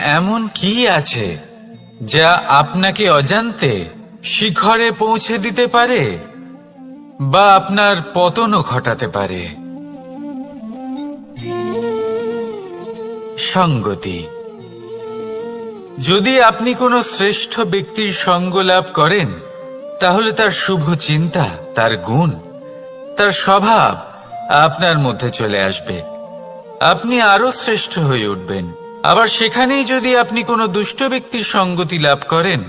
এমন কি আছে যা আপনাকে অজান্তে শিখরে পৌঁছে দিতে পারে বা আপনার পতনও ঘটাতে পারে? সঙ্গতি। যদি আপনি কোনো শ্রেষ্ঠ ব্যক্তির সঙ্গ লাভ করেন, তাহলে তার শুভ চিন্তা, তার গুণ, তার স্বভাব আপনার মধ্যে চলে আসবে। আপনি আরো শ্রেষ্ঠ হয়ে উঠবেন। আবার সেখানেই যদি আপনি কোনো দুষ্ট ব্যক্তির সঙ্গতি লাভ করেন,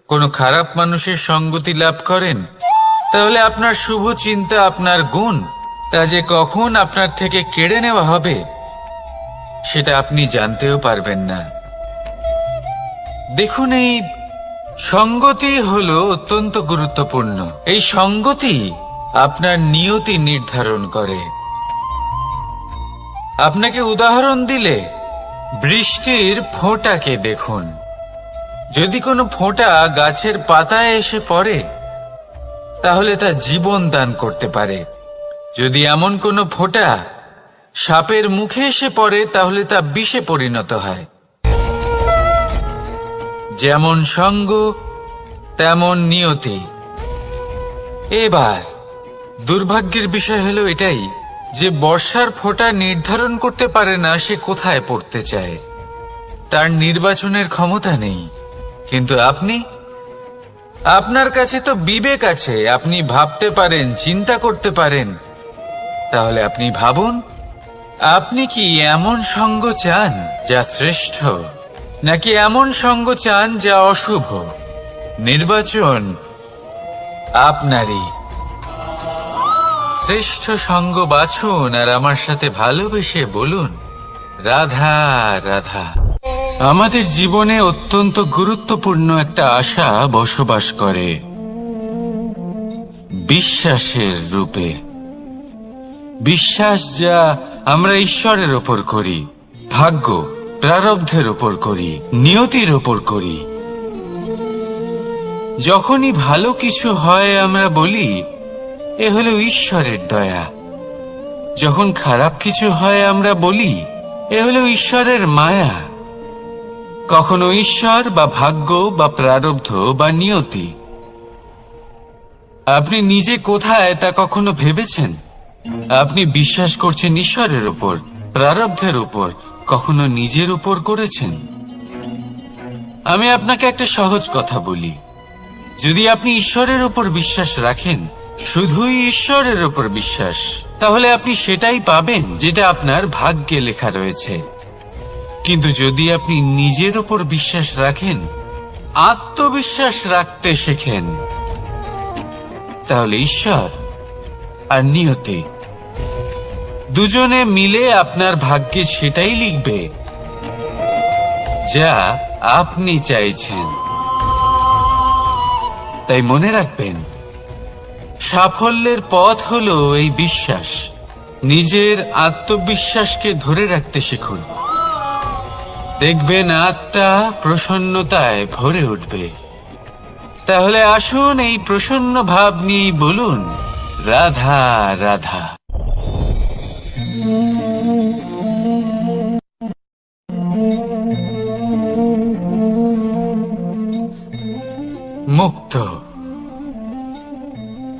কোনো খারাপ মানুষের সঙ্গতি লাভ করেন, তাহলে আপনার শুভ চিন্তা, আপনার গুণ, তা যে কখন আপনার থেকে কেড়ে নেওয়া হবে সেটা আপনি জানতেও পারবেন না। দেখুন, এই সঙ্গতি হলো অত্যন্ত গুরুত্বপূর্ণ। এই সঙ্গতি আপনার নিয়তি নির্ধারণ করে। আপনাকে উদাহরণ দিলে, বৃষ্টির ফোঁটাকে দেখুন। যদি কোনো ফোঁটা গাছের পাতায় এসে পড়ে, তাহলে তা জীবন দান করতে পারে। যদি এমন কোনো ফোঁটা সাপের মুখে এসে পড়ে, তাহলে তা বিষে পরিণত হয়। যেমন সঙ্গ তেমন নিয়তি। এবার দুর্ভাগ্যের বিষয় হলো এটাই যে বর্ষার ফোঁটা নির্ধারণ করতে পারে না সে কোথায় পড়তে চায়। তার নির্বাচনের ক্ষমতা নেই। কিন্তু আপনার কাছে তো বিবেক আছে, আপনি ভাবতে পারেন, চিন্তা করতে পারেন। তাহলে আপনি ভাবুন, আপনি কি এমন সঙ্গ চান যা শ্রেষ্ঠ, নাকি এমন সঙ্গ চান যা অশুভ? নির্বাচন আপনারই। শ্রেষ্ঠ সঙ্গ বাছুন আর আমার সাথে ভালোবেসে বলুন, রাধা রাধা। আমাদের জীবনে অত্যন্ত গুরুত্বপূর্ণ একটা আশা বসবাস করে, বিশ্বাসের রূপে। বিশ্বাস যা আমরা ঈশ্বরের ওপর করি, ভাগ্য, প্রারব্ধের ওপর করি, নিয়তির ওপর করি। যখনই ভালো কিছু হয় আমরা বলি, এ হলো ঈশ্বরের দয়া। যখন খারাপ কিছু হয় আমরা বলি, এ হলো ঈশ্বরের মায়া। কখনো ঈশ্বর বা ভাগ্য বা প্রারব্ধ বা নিয়তি। আপনি নিজে কোথায় তা কখনো ভেবেছেন? আপনি বিশ্বাস করছেন ঈশ্বরের উপর, প্রারব্ধের উপর, কখনো নিজের উপর করেছেন? আমি আপনাকে একটা সহজ কথা বলি, যদি আপনি ঈশ্বরের উপর বিশ্বাস রাখেন, শুধুই ঈশ্বরের উপর বিশ্বাস, তাহলে আপনি সেটাই পাবেন যেটা আপনার ভাগ্যে লেখা রয়েছে। কিন্তু যদি আপনি নিজের উপর বিশ্বাস রাখেন, আত্মবিশ্বাস রাখতে শেখেন, তাহলে ঈশ্বর আর নিয়তি দুজনে মিলে আপনার ভাগ্যে সেটাই লিখবে যা আপনি চাইছেন। তাই মনে রাখবেন, সাফল্যের পথ হলো এই বিশ্বাস। নিজের আত্মবিশ্বাসকে ধরে রাখতে শিখুন। দেখবেন আত্মা প্রসন্নতায় ভরে উঠবে। তাহলে আসুন এই প্রসন্ন ভাব নিয়ে বলুন, রাধা রাধা। মুক্ত।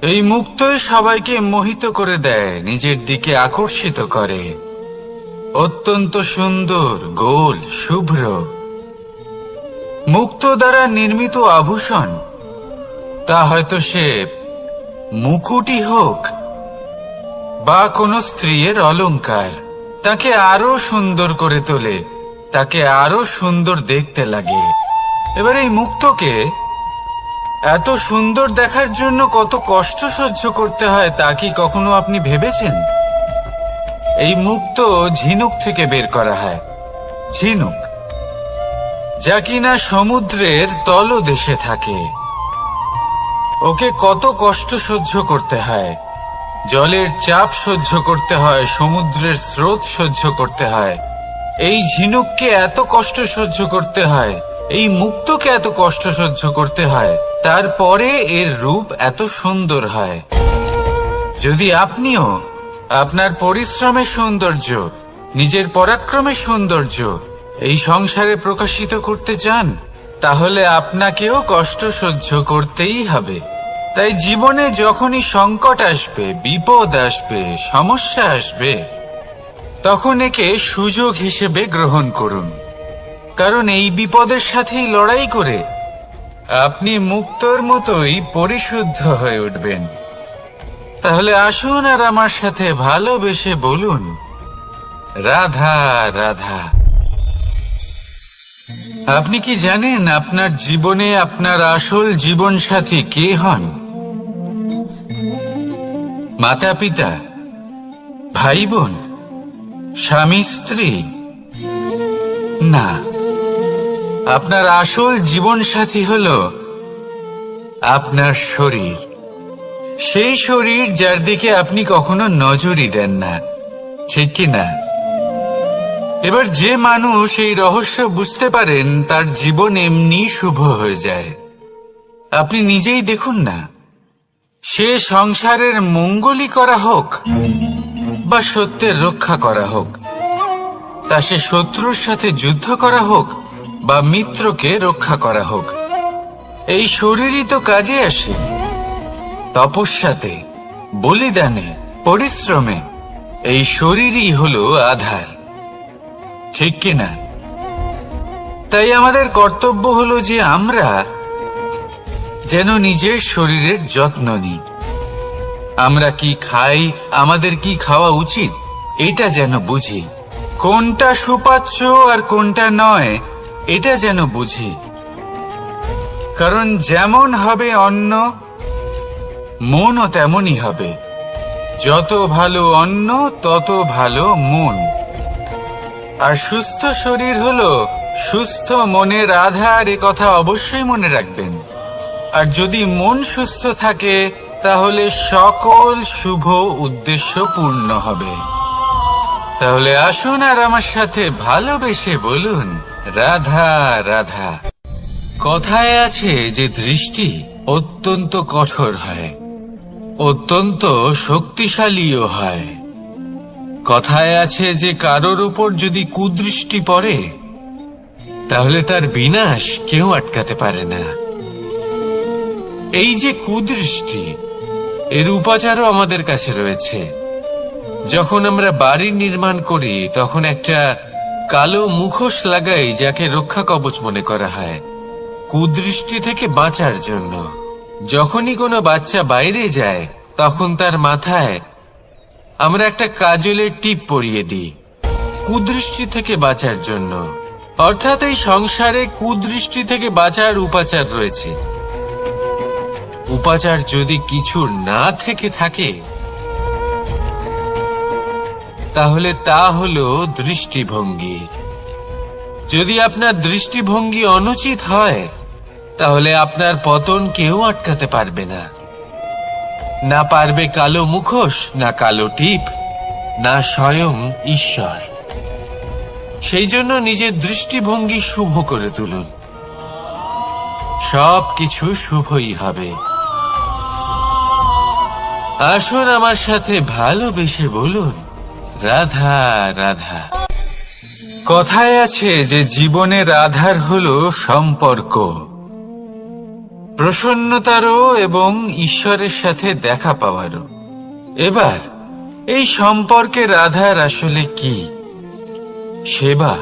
এই মুক্তই সবাইকে মোহিত করে দেয়, নিজের দিকে আকর্ষিত করে। অত্যন্ত সুন্দর, গোল, শুভ্র। মুক্ত দ্বারা নির্মিত আভূষণ, তা হয়তো সে মুকুটই হোক বা কোনো স্ত্রীর অলংকার, তাকে আরো সুন্দর করে তোলে, তাকে আরো সুন্দর দেখতে লাগে। এবার এই মুক্তকে এত সুন্দর দেখার জন্য কত কষ্ট সহ্য করতে হয় তা কি কখনো আপনি ভেবেছেন? এই মুক্ত ঝিনুক থেকে বের করা হয়। ঝিনুক যা কিনা সমুদ্রের তলদেশে থাকে। ওকে কত কষ্ট সহ্য করতে হয়, জলের চাপ সহ্য করতে হয়, সমুদ্রের স্রোত সহ্য করতে হয়। এই ঝিনুককে এত কষ্ট সহ্য করতে হয়, এই মুক্তকে এত কষ্ট সহ্য করতে হয়, তারপরে এর রূপ এত সুন্দর হয়। যদি আপনিও আপনার পরিশ্রমের সৌন্দর্য, নিজের পরাক্রমের সৌন্দর্য এই সংসারে প্রকাশিত করতে চান, তাহলে আপনাকেও কষ্ট সহ্য করতেই হবে। তাই জীবনে যখনই সংকট আসবে, বিপদ আসবে, সমস্যা আসবে, তখন একে সুযোগ হিসেবে গ্রহণ করুন। কারণ এই বিপদের সাথেই লড়াই করে আপনি মুক্তর মতোই পরিশুদ্ধ হয়ে উঠবেন। তাহলে আসুন আর আমার সাথে ভালোবেসে বলুন, রাধা রাধা। আপনি কি জানেন আপনার জীবনে আপনার আসল জীবনসাথী কে হন? মাতা পিতা, ভাই বোন, স্বামী স্ত্রী? না, আপনার আসল জীবনসাথী হলো আপনার শরীর। সেই শরীর যার দিকে আপনি কখনো নজরই দেন না, ঠিক কি না? এবার যে মানুষ এই রহস্য বুঝতে পারেন, তার জীবন এমনি শুভ হয়ে যায়। আপনি নিজেই দেখুন না, সে সংসারের মঙ্গলই করা হোক বা সত্যের রক্ষা করা হোক, তা সে শত্রুর সাথে যুদ্ধ করা হোক বা মিত্রকে রক্ষা করা হোক, এই শরীরই তো কাজে আসে। তপস্যাতে, বলিদানে, পরিশ্রমে এই শরীরই হলো আধার, ঠিক কিনা? তাই আমাদের কর্তব্য হলো যে আমরা যেন নিজের শরীরের যত্ন নিই। আমরা কি খাই, আমাদের কি খাওয়া উচিত, এটা যেন বুঝি। কোনটা সুপাচ্য আর কোনটা নয়, এটা যেন বুঝি। কারণ যেমন হবে অন্ন, মনও তেমনই হবে। যত ভালো অন্ন, তত ভালো মন। আর সুস্থ শরীর হলো সুস্থ মনের আধার, এ কথা অবশ্যই মনে রাখবেন। আর যদি মন সুস্থ থাকে, তাহলে সকল শুভ উদ্দেশ্য পূর্ণ হবে। তাহলে আসুন আর আমার সাথে ভালোবেসে বলুন, রাধা রাধা। কথায় আছে যে দৃষ্টি অত্যন্ত কঠোর হয়, অত্যন্ত শক্তিশালীও হয়। কথায় আছে যে কারোর উপর যদি কুদৃষ্টি পড়ে, তাহলে তার বিনাশ কেউ আটকাতে পারে না। এই যে কুদৃষ্টি, এর উপাচারও আমাদের কাছে রয়েছে। যখন আমরা বাড়ি নির্মাণ করি, তখন একটা কালো মুখোশ লাগাই, যাকে রক্ষা কবচ মনে করা হয়, কুদৃষ্টি থেকে বাঁচার জন্য। যখনই কোনো বাচ্চা বাইরে যায়, তখন তার মাথায় আমরা একটা কাজলের টিপ পরিয়ে দিই, কুদৃষ্টি থেকে বাঁচার জন্য। অর্থাৎ এই সংসারে কুদৃষ্টি থেকে বাঁচার উপাচার রয়েছে। উপাচার যদি কিছু না থেকে থাকে, তাহলে তা হলো দৃষ্টিভঙ্গি। যদি আপনার দৃষ্টিভঙ্গি অনুচিত হয়, তাহলে আপনার পতন কেউ আটকাতে পারবে না। না পারবে কালো মুখোশ, না কালো টিপ, না স্বয়ং ঈশ্বর। সেই জন্য নিজের দৃষ্টিভঙ্গি শুভ করে তুলুন, সব কিছু শুভই হবে। আসুন আমার সাথে ভালোবেসে বলুন, রাধা রাধা। কথায় আছে যে জীবনের আধার হলো সম্পর্ক, প্রসন্নতারও এবং ঈশ্বরের সাথে দেখা পাওয়ারও। এবার এই সম্পর্কের আধার আসলে কি? সেবা?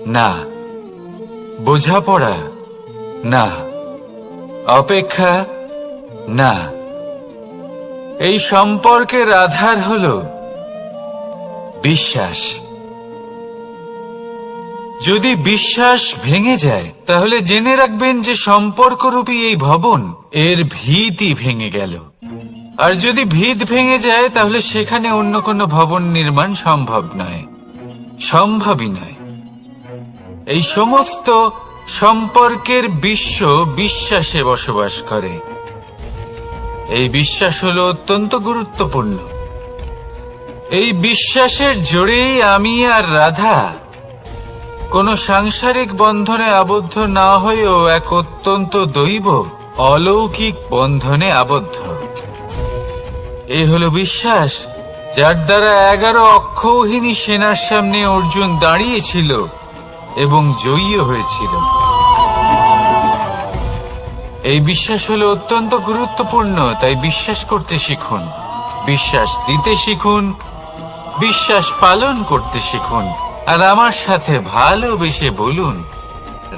না। বোঝাপড়া? না। অপেক্ষা? না। এই সম্পর্কের আধার হলো বিশ্বাস। যদি বিশ্বাস ভেঙে যায়, তাহলে জেনে রাখবেন যে সম্পর্করূপী এই ভবন, এর ভিতই ভেঙে গেল। আর যদি ভিত ভেঙে যায়, তাহলে সেখানে অন্য কোনো ভবন নির্মাণ সম্ভব নয়, সম্ভবই নয়। এই সমস্ত সম্পর্কের বিশ্ব বিশ্বাসে বসবাস করে। এই বিশ্বাস হলো অত্যন্ত গুরুত্বপূর্ণ। এই বিশ্বাসের জোরেই আমি আর রাধা কোন সাংসারিক বন্ধনে আবদ্ধ না হয়েও এক অত্যন্ত দৈব অলৌকিক বন্ধনে আবদ্ধ। এ হলো বিশ্বাস, যার দ্বারা 11 অক্ষৌহিনী সেনার সামনে অর্জুন দাঁড়িয়েছিল এবং জয়ী হয়েছিল। এই বিশ্বাস হলো অত্যন্ত গুরুত্বপূর্ণ, তাই বিশ্বাস করতে শিখুন, বিশ্বাস দিতে শিখুন, বিশ্বাস পালন করতে শিখুন, আর আমার সাথে ভালোবেসে বলুন,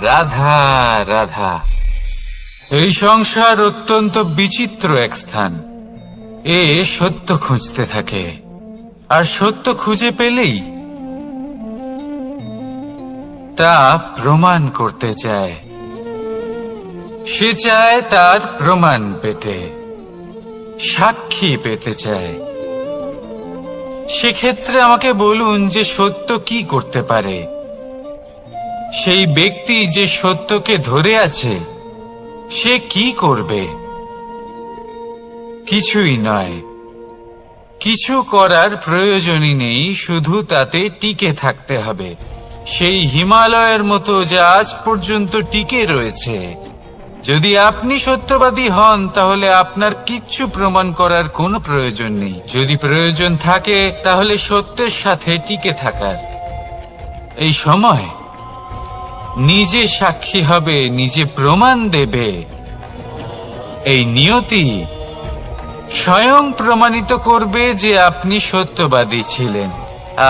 রাধা রাধা। এই সংসার অত্যন্ত বিচিত্র এক স্থান। এ সত্য খুঁজতে থাকে, আর সত্য খুঁজে পেলেই তা প্রমাণ করতে চায়। সে চায় তার প্রমাণ পেতে, সাক্ষী পেতে চায়। সেক্ষেত্রে আমাকে বলুন যে সত্য কি করতে পারে। সেই ব্যক্তি যে সত্যকে ধরে আছে সে কি করবে? কিছুই নয়, কিছু করার প্রয়োজনই নেই, শুধু তাতে টিকে থাকতে হবে। সেই হিমালয়ের মতো যা আজ পর্যন্ত টিকে রয়েছে। যদি আপনি সত্যবাদী হন তাহলে আপনার কিচ্ছু প্রমাণ করার কোনো প্রয়োজন নেই। যদি প্রয়োজন থাকে তাহলে সত্যের সাথে টিকে থাকার। এই সময় নিজে সাক্ষী হবে, নিজে প্রমাণ দেবে। এই নিয়তি স্বয়ং প্রমাণিত করবে যে আপনি সত্যবাদী ছিলেন,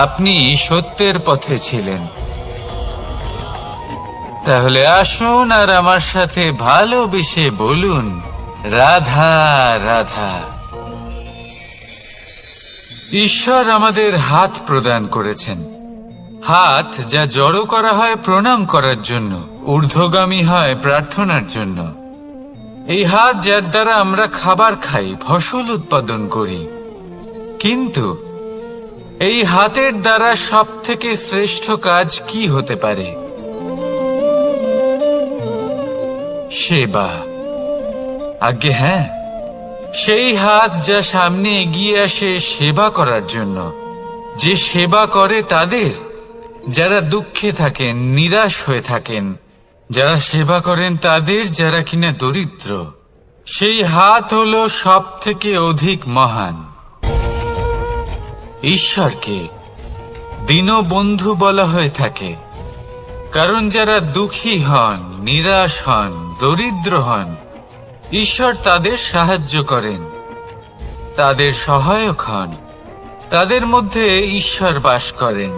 আপনি সত্যের পথে ছিলেন। তাহলে আসুন আর আমার সাথে ভালোবেসে বলুন, রাধা রাধা। ঈশ্বর আমাদের হাত প্রদান করেছেন। হাত যা জড়ো করা হয় প্রণাম করার জন্য, ঊর্ধ্বগামী হয় প্রার্থনার জন্য। এই হাত যার দ্বারা আমরা খাবার খাই, ফসল উৎপাদন করি। কিন্তু এই হাতের দ্বারা সবথেকে শ্রেষ্ঠ কাজ কি হতে পারে? সেবা। আজ্ঞে হ্যাঁ, সেই হাত যা সামনে এগিয়ে আসে সেবা করার জন্য, যে সেবা করে তাদের যারা দুঃখে থাকেন, নিরাশ হয়ে থাকেন, যারা সেবা করেন তাদের যারা কিনা দরিদ্র। সেই হাত হলো সব থেকে অধিক মহান। ঈশ্বরকে দীনবন্ধু বলা হয়ে থাকে, কারণ যারা দুঃখী হন, নিরাশ হন, দরিদ্র হন, ঈশ্বর তাদের সাহায্য করেন, তাদের সহায়ক হন, তাদের মধ্যে ঈশ্বর বাস করেন।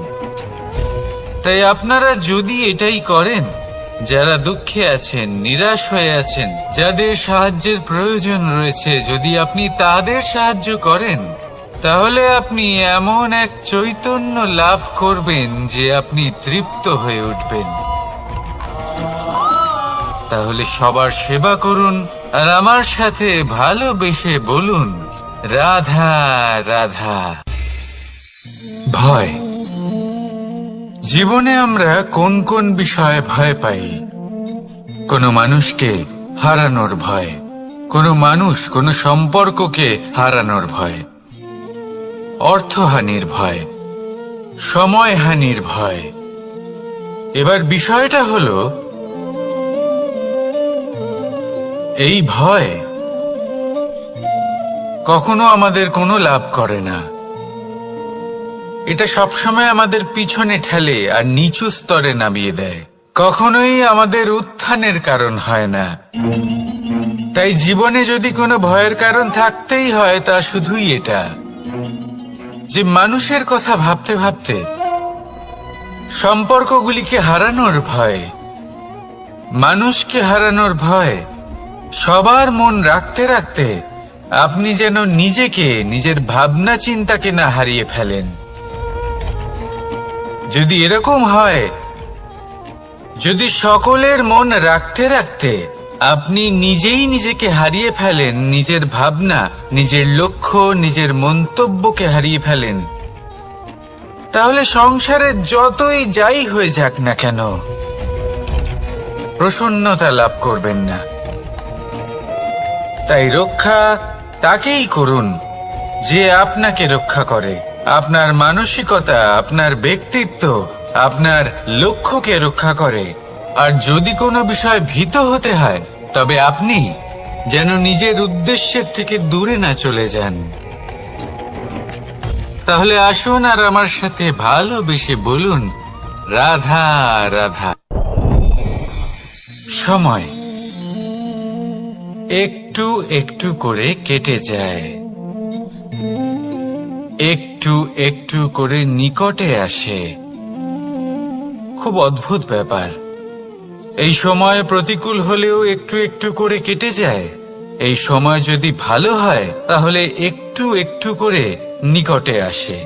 তাই আপনারা যদি এটাই করেন, যারা দুঃখে আছেন, নিরাশ হয়ে আছেন, যাদের সাহায্যের প্রয়োজন রয়েছে, যদি আপনি তাদের সাহায্য করেন, তাহলে আপনি এমন এক চৈতন্য লাভ করবেন যে আপনি তৃপ্ত হয়ে উঠবেন। তাহলে সবার সেবা করুন আর আমার সাথে ভালোবেসে বলুন, রাধা রাধা। ভয়। জীবনে আমরা কোন কোন বিষয়ে ভয় পাই? কোনো মানুষকে হারানোর ভয়, কোনো মানুষ, কোনো সম্পর্ককে হারানোর ভয়, অর্থহানির ভয়, সময়হানির ভয়। এবার বিষয়টা হলো, এই ভয় কখনো আমাদের কোনো লাভ করে না। এটা সবসময় আমাদের পিছনে ঠেলে আর নিচু স্তরে নামিয়ে দেয়, কখনোই আমাদের উত্থানের কারণ হয় না। তাই জীবনে যদি কোনো ভয়ের কারণ থাকতেই হয়, তা শুধুই এটা যে মানুষের কথা ভাবতে ভাবতে, সম্পর্কগুলিকে হারানোর ভয়, মানুষকে হারানোর ভয়, সবার মন রাখতে রাখতে আপনি যেন নিজেকে, নিজের ভাবনা চিন্তাকে না হারিয়ে ফেলেন। যদি এরকম হয়, যদি সকলের মন রাখতে রাখতে আপনি নিজেই নিজেকে হারিয়ে ফেলেন, নিজের ভাবনা, নিজের লক্ষ্য, নিজের মন্তব্যকে হারিয়ে ফেলেন, তাহলে সংসারে যতই যাই হয়ে যাক না কেন, প্রসন্নতা লাভ করবেন না। তাই রক্ষা তাকেই করুন যে আপনাকে রক্ষা করে। আপনার মানসিকতা, আপনার ব্যক্তিত্ব, আপনার লক্ষ্যকে রক্ষা করে। আর যদি কোনো বিষয় ভীত হতে হয়, তবে আপনি যেন নিজের উদ্দেশ্যের থেকে দূরে না চলে যান। তাহলে আসুন আর আমার সাথে ভালোবেসে বলুন, রাধা রাধা। সময় একটু একটু করে কেটে যায়, একটু একটু করে নিকটে আসে। খুব অদ্ভুত ব্যাপার। এই সময় প্রতিকূল হলেও একটু একটু করে কেটে যায়। এই সময় যদি ভালো হয় তাহলে একটু একটু করে নিকটে আসে।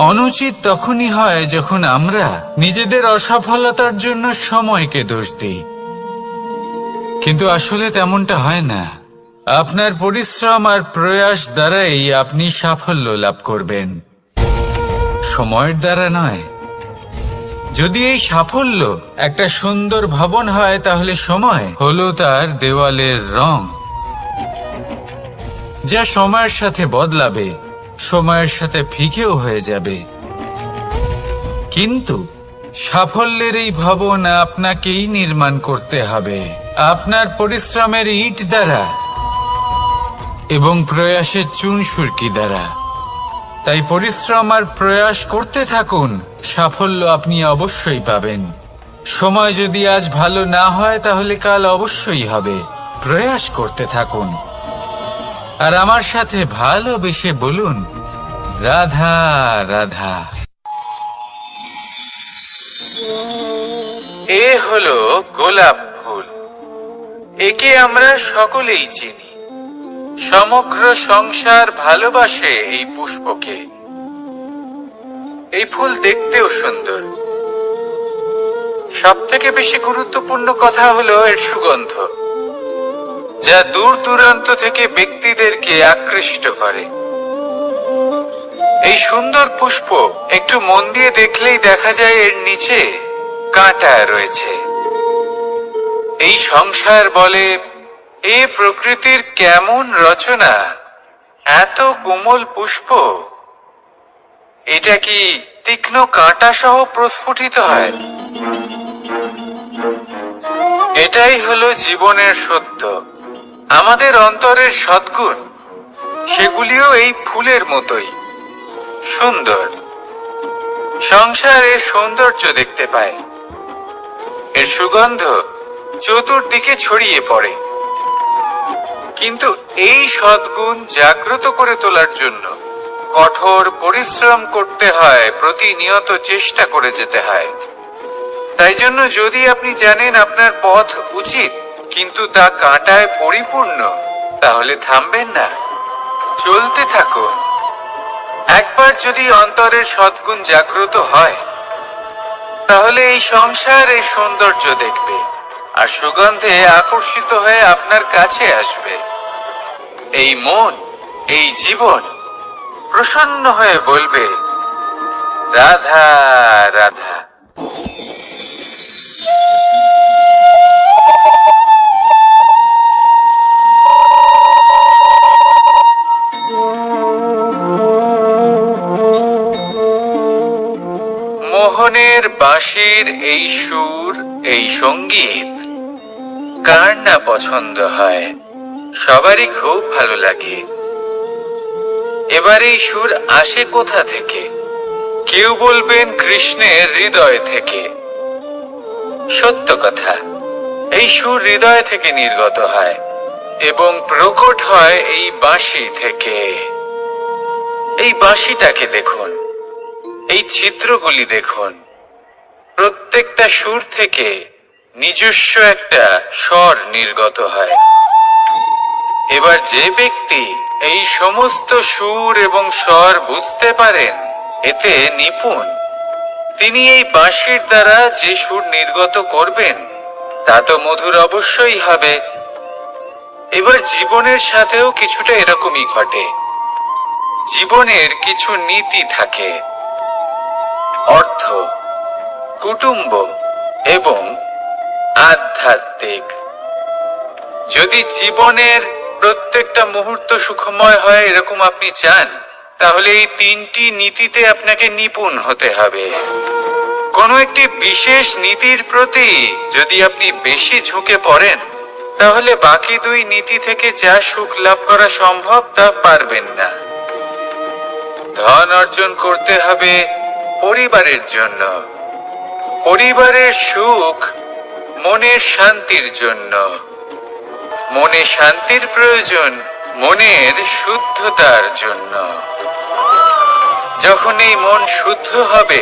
অনুচিত তখনই হয় যখন আমরা নিজেদের অসফলতার জন্য সময়কে দোষ দিই, কিন্তু আসলে তেমনটা হয় না। আপনার পরিশ্রম আর প্রয়াস দ্বারাই আপনি সাফল্য লাভ করবেন, সময়ের দ্বারা নয়। যদি এই সাফল্য একটা সুন্দর ভবন হয় তাহলে সময় হলো তার দেওয়ালের রং, যা সময়ের সাথে বদলাবে, সময়ের সাথে ফিকেও হয়ে যাবে। কিন্তু সাফল্যের এই ভবন আপনাকেই নির্মাণ করতে হবে, আপনার পরিশ্রমের ইট দ্বারা এবং প্রয়াসের চুনসুরকি দ্বারা। তাই পরিশ্রম আর প্রয়াস করতে থাকুন, সাফল্য আপনি অবশ্যই পাবেন। সময় যদি আজ ভালো না হয় তাহলে কাল অবশ্যই হবে। প্রয়াস করতে থাকুন আর আমার সাথে ভালোবেসে বলুন, রাধা রাধা। এ হলো গোলাপ ফুল। একে আমরা সকলেই চিনি। সমগ্র সংসার ভালোবাসে এই পুষ্পকে। এই ফুল দেখতেও সুন্দর। সবথেকে বেশি গুরুত্বপূর্ণ কথা হলো এর সুগন্ধ, যা দূর দূরান্ত থেকে ব্যক্তিদেরকে আকৃষ্ট করে। এই সুন্দর পুষ্প একটু মন দিয়ে দেখলেই দেখা যায় এর নিচে কাঁটা রয়েছে। এই সংসার বলে, এ প্রকৃতির কেমন রচনা, এত কোমল পুষ্প, এটা কি তীক্ষ্ণ কাঁটা সহ প্রস্ফুটিত হয়? এটাই হলো জীবনের সত্য। আমাদের অন্তরের সদ্গুণ, সেগুলিও এই ফুলের মতোই সুন্দর। সংসারের সৌন্দর্য দেখতে পায়, এর সুগন্ধ চতুর্দিকে ছড়িয়ে পড়ে। কিন্তু এই সদ্গুণ জাগ্রত করে তোলার জন্য কঠোর পরিশ্রম করতে হয়, প্রতিনিয়ত চেষ্টা করে যেতে হয়। তাই জন্য যদি আপনি জানেন আপনার পথ উচিত কিন্তু তা কাঁটায় পরিপূর্ণ, তাহলে থামবেন না, চলতে থাকুন। একবার যদি অন্তরের সদ্গুণ জাগ্রত হয় তাহলে এই সংসার এই সৌন্দর্য দেখবে আর সুগন্ধে আকর্ষিত হয়ে আপনার কাছে আসবে। এই মন, এই জীবন প্রসন্ন হয়ে বলবে, রাধা রাধা। মোহনের বাঁশির এই সুর, এই সঙ্গীত কার না পছন্দ হয়? সবারই খুব ভালো লাগে। এবার এই সুর আসে কোথা থেকে? কেউ বলবেন কৃষ্ণের হৃদয় থেকে। সত্য কথা, এই সুর হৃদয় থেকে নির্গত হয় এবং প্রকট হয় এই বাঁশি থেকে। এই বাঁশিটাকে দেখুন, এই ছিদ্রগুলি দেখুন, প্রত্যেকটা সুর থেকে নিজস্ব একটা স্বর নির্গত হয়। এবার যে ব্যক্তি এই সমস্ত সুর এবং স্বর বুঝতে পারেন, এতে নিপুণ, তিনি এই বাঁশির দ্বারা যে সুর নির্গত করবেন তা তো মধুর অবশ্যই হবে। এবার জীবনের সাথেও কিছুটা এরকমই ঘটে। জীবনের কিছু নীতি থাকে, অর্থ, কুটুম্ব এবং আধ্যাত্মিক। যদি জীবনের প্রত্যেকটা মুহূর্ত সুখময় হয় এরকম আপনি চান, তাহলে এই তিনটি নীতিতে আপনাকে নিপুণ হতে হবে। কোনো একটি বিশেষ নীতির প্রতি যদি আপনি বেশি ঝুঁকে পড়েন, তাহলে বাকি দুই নীতি থেকে যা সুখ লাভ করা সম্ভব তা পারবেন না। ধন অর্জন করতে হবে, পরিবারের জন্য। পরিবারের সুখ মনের শান্তির জন্য। মনে শান্তির প্রয়োজন মনের শুদ্ধতার জন্য। যখন এই মন শুদ্ধ হবে,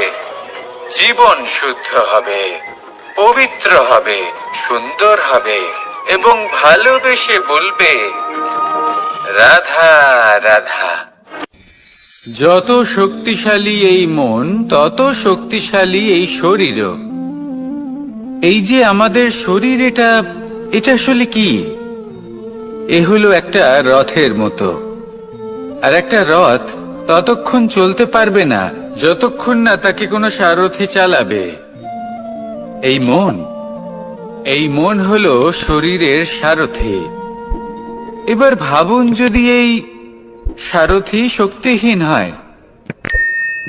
জীবন শুদ্ধ হবে, পবিত্র হবে, সুন্দর হবে এবং ভালোবেসে বলবে রাধা রাধা। যত শক্তিশালী এই মন, তত শক্তিশালী এই শরীরও। এই যে আমাদের শরীর, এটা আসলে কি? এ হলো একটা রথের মতো। আর একটা রথ ততক্ষণ চলতে পারবে না যতক্ষণ না তাকে কোনো সারথি চালাবে। এই মন হলো শরীরের সারথি। এবার ভাবুন, যদি এই সারথি শক্তিহীন হয়,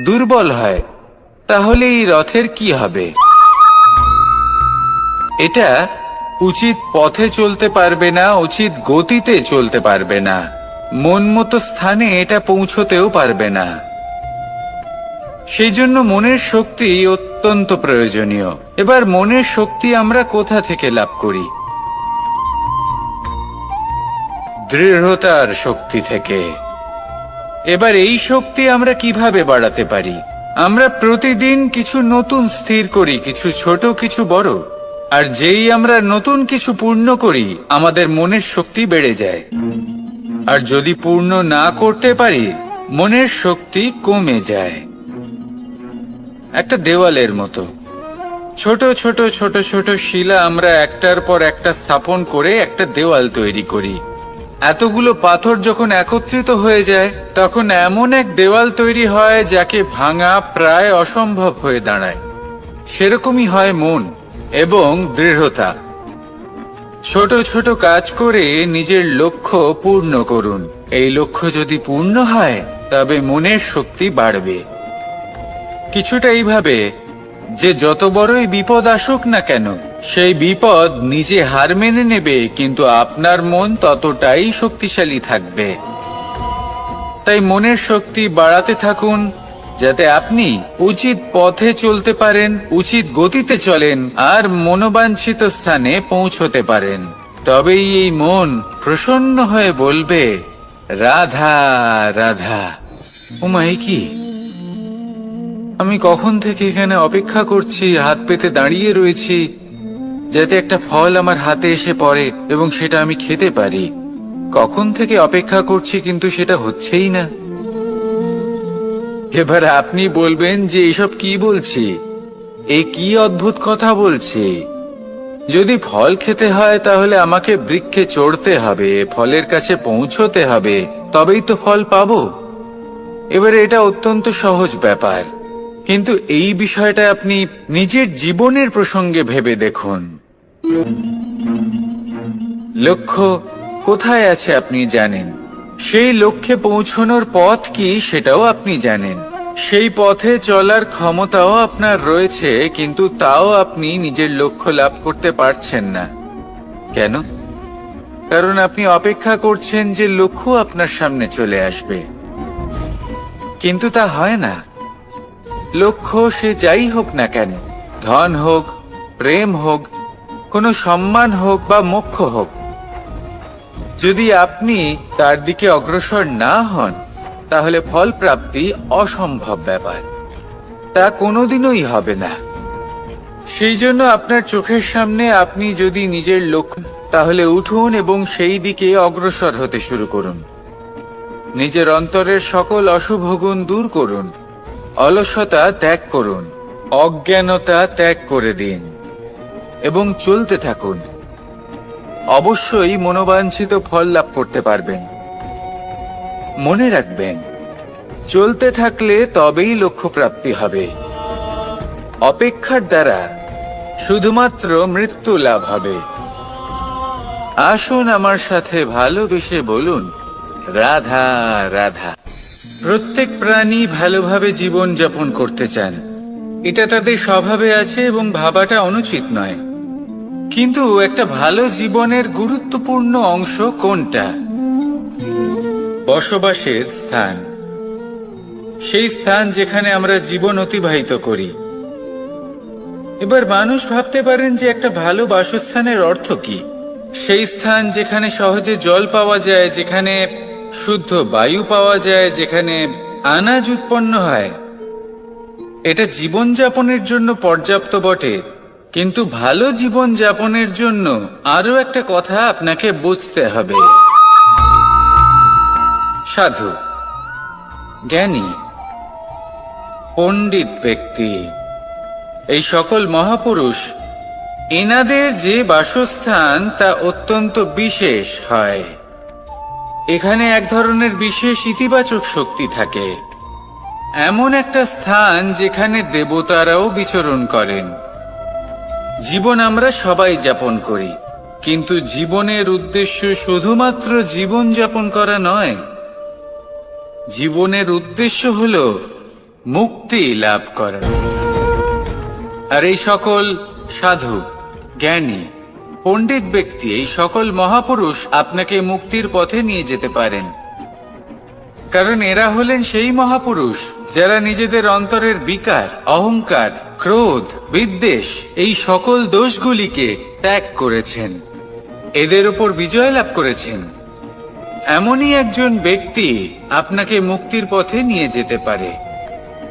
দুর্বল হয়, তাহলে এই রথের কি হবে? এটা উচিত পথে চলতে পারবে না, উচিত গতিতে চলতে পারবে না, মন মতো স্থানে এটা পৌঁছতেও পারবে না। সেই জন্য মনের শক্তি অত্যন্ত প্রয়োজনীয়। এবার মনের শক্তি আমরা কোথা থেকে লাভ করি? দৃঢ়তার শক্তি থেকে। এবার এই শক্তি আমরা কিভাবে বাড়াতে পারি? আমরা প্রতিদিন কিছু নতুন স্থির করি, কিছু ছোট, কিছু বড়। আর যেই আমরা নতুন কিছু পূর্ণ করি, আমাদের মনের শক্তি বেড়ে যায়। আর যদি পূর্ণ না করতে পারি, মনের শক্তি কমে যায়। একটা দেওয়ালের মতো ছোট ছোট ছোট ছোট শিলা আমরা একটার পর একটা স্থাপন করে একটা দেওয়াল তৈরি করি। এতগুলো পাথর যখন একত্রিত হয়ে যায়, তখন এমন এক দেওয়াল তৈরি হয় যাকে ভাঙা প্রায় অসম্ভব হয়ে দাঁড়ায়। সেরকমই হয় মন এবং দৃঢ়তা। ছোট ছোট কাজ করে নিজের লক্ষ্য পূর্ণ করুন। এই লক্ষ্য যদি পূর্ণ হয়, তবে মনের শক্তি বাড়বে। কিছুটা এইভাবে যে যত বড়ই বিপদ আসুক না কেন, সেই বিপদ নিজে হার মেনে নেবে, কিন্তু আপনার মন ততটাই শক্তিশালী থাকবে। তাই মনের শক্তি বাড়াতে থাকুন, যাতে আপনি উচিত পথে চলতে পারেন, উচিত গতিতে চলেন আর মনোবাঞ্ছিত স্থানে পৌঁছতে পারেন। তবেই এই মন প্রসন্ন হয়ে বলবে রাধা রাধা। উমাই কি, আমি কখন থেকে এখানে অপেক্ষা করছি, হাত পেতে দাঁড়িয়ে রয়েছি, যাতে একটা ফল আমার হাতে এসে পড়ে এবং সেটা আমি খেতে পারি। কখন থেকে অপেক্ষা করছি, কিন্তু সেটা হচ্ছেই না। এবার আপনি বলবেন যে এসব কি বলছি, এ কি অদ্ভুত কথা বলছি। যদি ফল খেতে হয়, তাহলে আমাকে বৃক্ষে চড়তে হবে, ফলের কাছে পৌঁছতে হবে, তবেই তো ফল পাবো। এবারে এটা অত্যন্ত সহজ ব্যাপার, কিন্তু এই বিষয়টা আপনি নিজের জীবনের প্রসঙ্গে ভেবে দেখুন। লক্ষ্য কোথায় আছে আপনি জানেন, সেই লক্ষ্যে পৌঁছানোর পথ কি সেটাও আপনি জানেন, সেই পথে চলার ক্ষমতাও আপনার রয়েছে, কিন্তু তাও আপনি নিজের লক্ষ্য লাভ করতে পারছেন না। কেন? কারণ আপনি অপেক্ষা করছেন যে লক্ষ্য আপনার সামনে চলে আসবে, কিন্তু তা হয় না। লক্ষ্য সে যাই হোক না কেন, ধন হোক, প্রেম হোক, কোনো সম্মান হোক বা মোক্ষ হোক, যদি আপনি তার দিকে অগ্রসর না হন, তাহলে ফল প্রাপ্তি অসম্ভব ব্যাপার, তা কোনোদিনই হবে না। সেই জন্য আপনার চোখের সামনে আপনি যদি নিজের লক্ষ্য, তাহলে উঠুন এবং সেই দিকে অগ্রসর হতে শুরু করুন। নিজের অন্তরের সকল অশুভ গুণ দূর করুন, অলসতা ত্যাগ করুন, অজ্ঞানতা ত্যাগ করে দিন এবং চলতে থাকুন। অবশ্যই মনোবাঞ্ছিত ফল লাভ করতে পারবেন। মনে রাখবেন, চলতে থাকলে তবেই লক্ষ্য প্রাপ্তি হবে। অপেক্ষার দ্বারা শুধুমাত্র মৃত্যু লাভ হবে। আসুন আমার সাথে ভালোবেসে বলুন রাধা রাধা। প্রত্যেক প্রাণী ভালোভাবে জীবন যাপন করতে চান, এটা তাদের স্বভাবে আছে এবং ভাবাটা অনুচিত নয়। কিন্তু একটা ভালো জীবনের গুরুত্বপূর্ণ অংশ কোনটা? বসবাসের স্থান। সেই স্থান যেখানে আমরা জীবন অতিবাহিত করি। এবার মানুষ ভাবতে পারেন যে একটা ভালো বাসস্থানের অর্থ কি? সেই স্থান যেখানে সহজে জল পাওয়া যায়, যেখানে শুদ্ধ বায়ু পাওয়া যায়, যেখানে আনাজ উৎপন্ন হয়। এটা জীবনযাপনের জন্য পর্যাপ্ত বটে, কিন্তু ভালো জীবন যাপনের জন্য আরো একটা কথা আপনাকে বুঝতে হবে। সাধু, জ্ঞানী, পণ্ডিত ব্যক্তি, এই সকল মহাপুরুষ, এনাদের যে বাসস্থান তা অত্যন্ত বিশেষ হয়। এখানে এক ধরনের বিশেষ ইতিবাচক শক্তি থাকে, এমন একটা স্থান যেখানে দেবতারাও বিচরণ করেন। জীবন আমরা সবাই যাপন করি, কিন্তু জীবনের উদ্দেশ্য শুধুমাত্র জীবন যাপন করা নয়। জীবনের উদ্দেশ্য হল মুক্তি লাভ করা। আর এই সকল সাধু, জ্ঞানী, পণ্ডিত ব্যক্তি, এই সকল মহাপুরুষ আপনাকে মুক্তির পথে নিয়ে যেতে পারেন, কারণ এরা হলেন সেই মহাপুরুষ যারা নিজেদের অন্তরের বিকার, অহংকার, ক্রোধ, বিদ্বেষ এই সকল দোষগুলিকে ত্যাগ করেছেন, এদের উপর বিজয় লাভ করেছেন। এমনই একজন ব্যক্তি আপনাকে মুক্তির পথে নিয়ে যেতে পারে।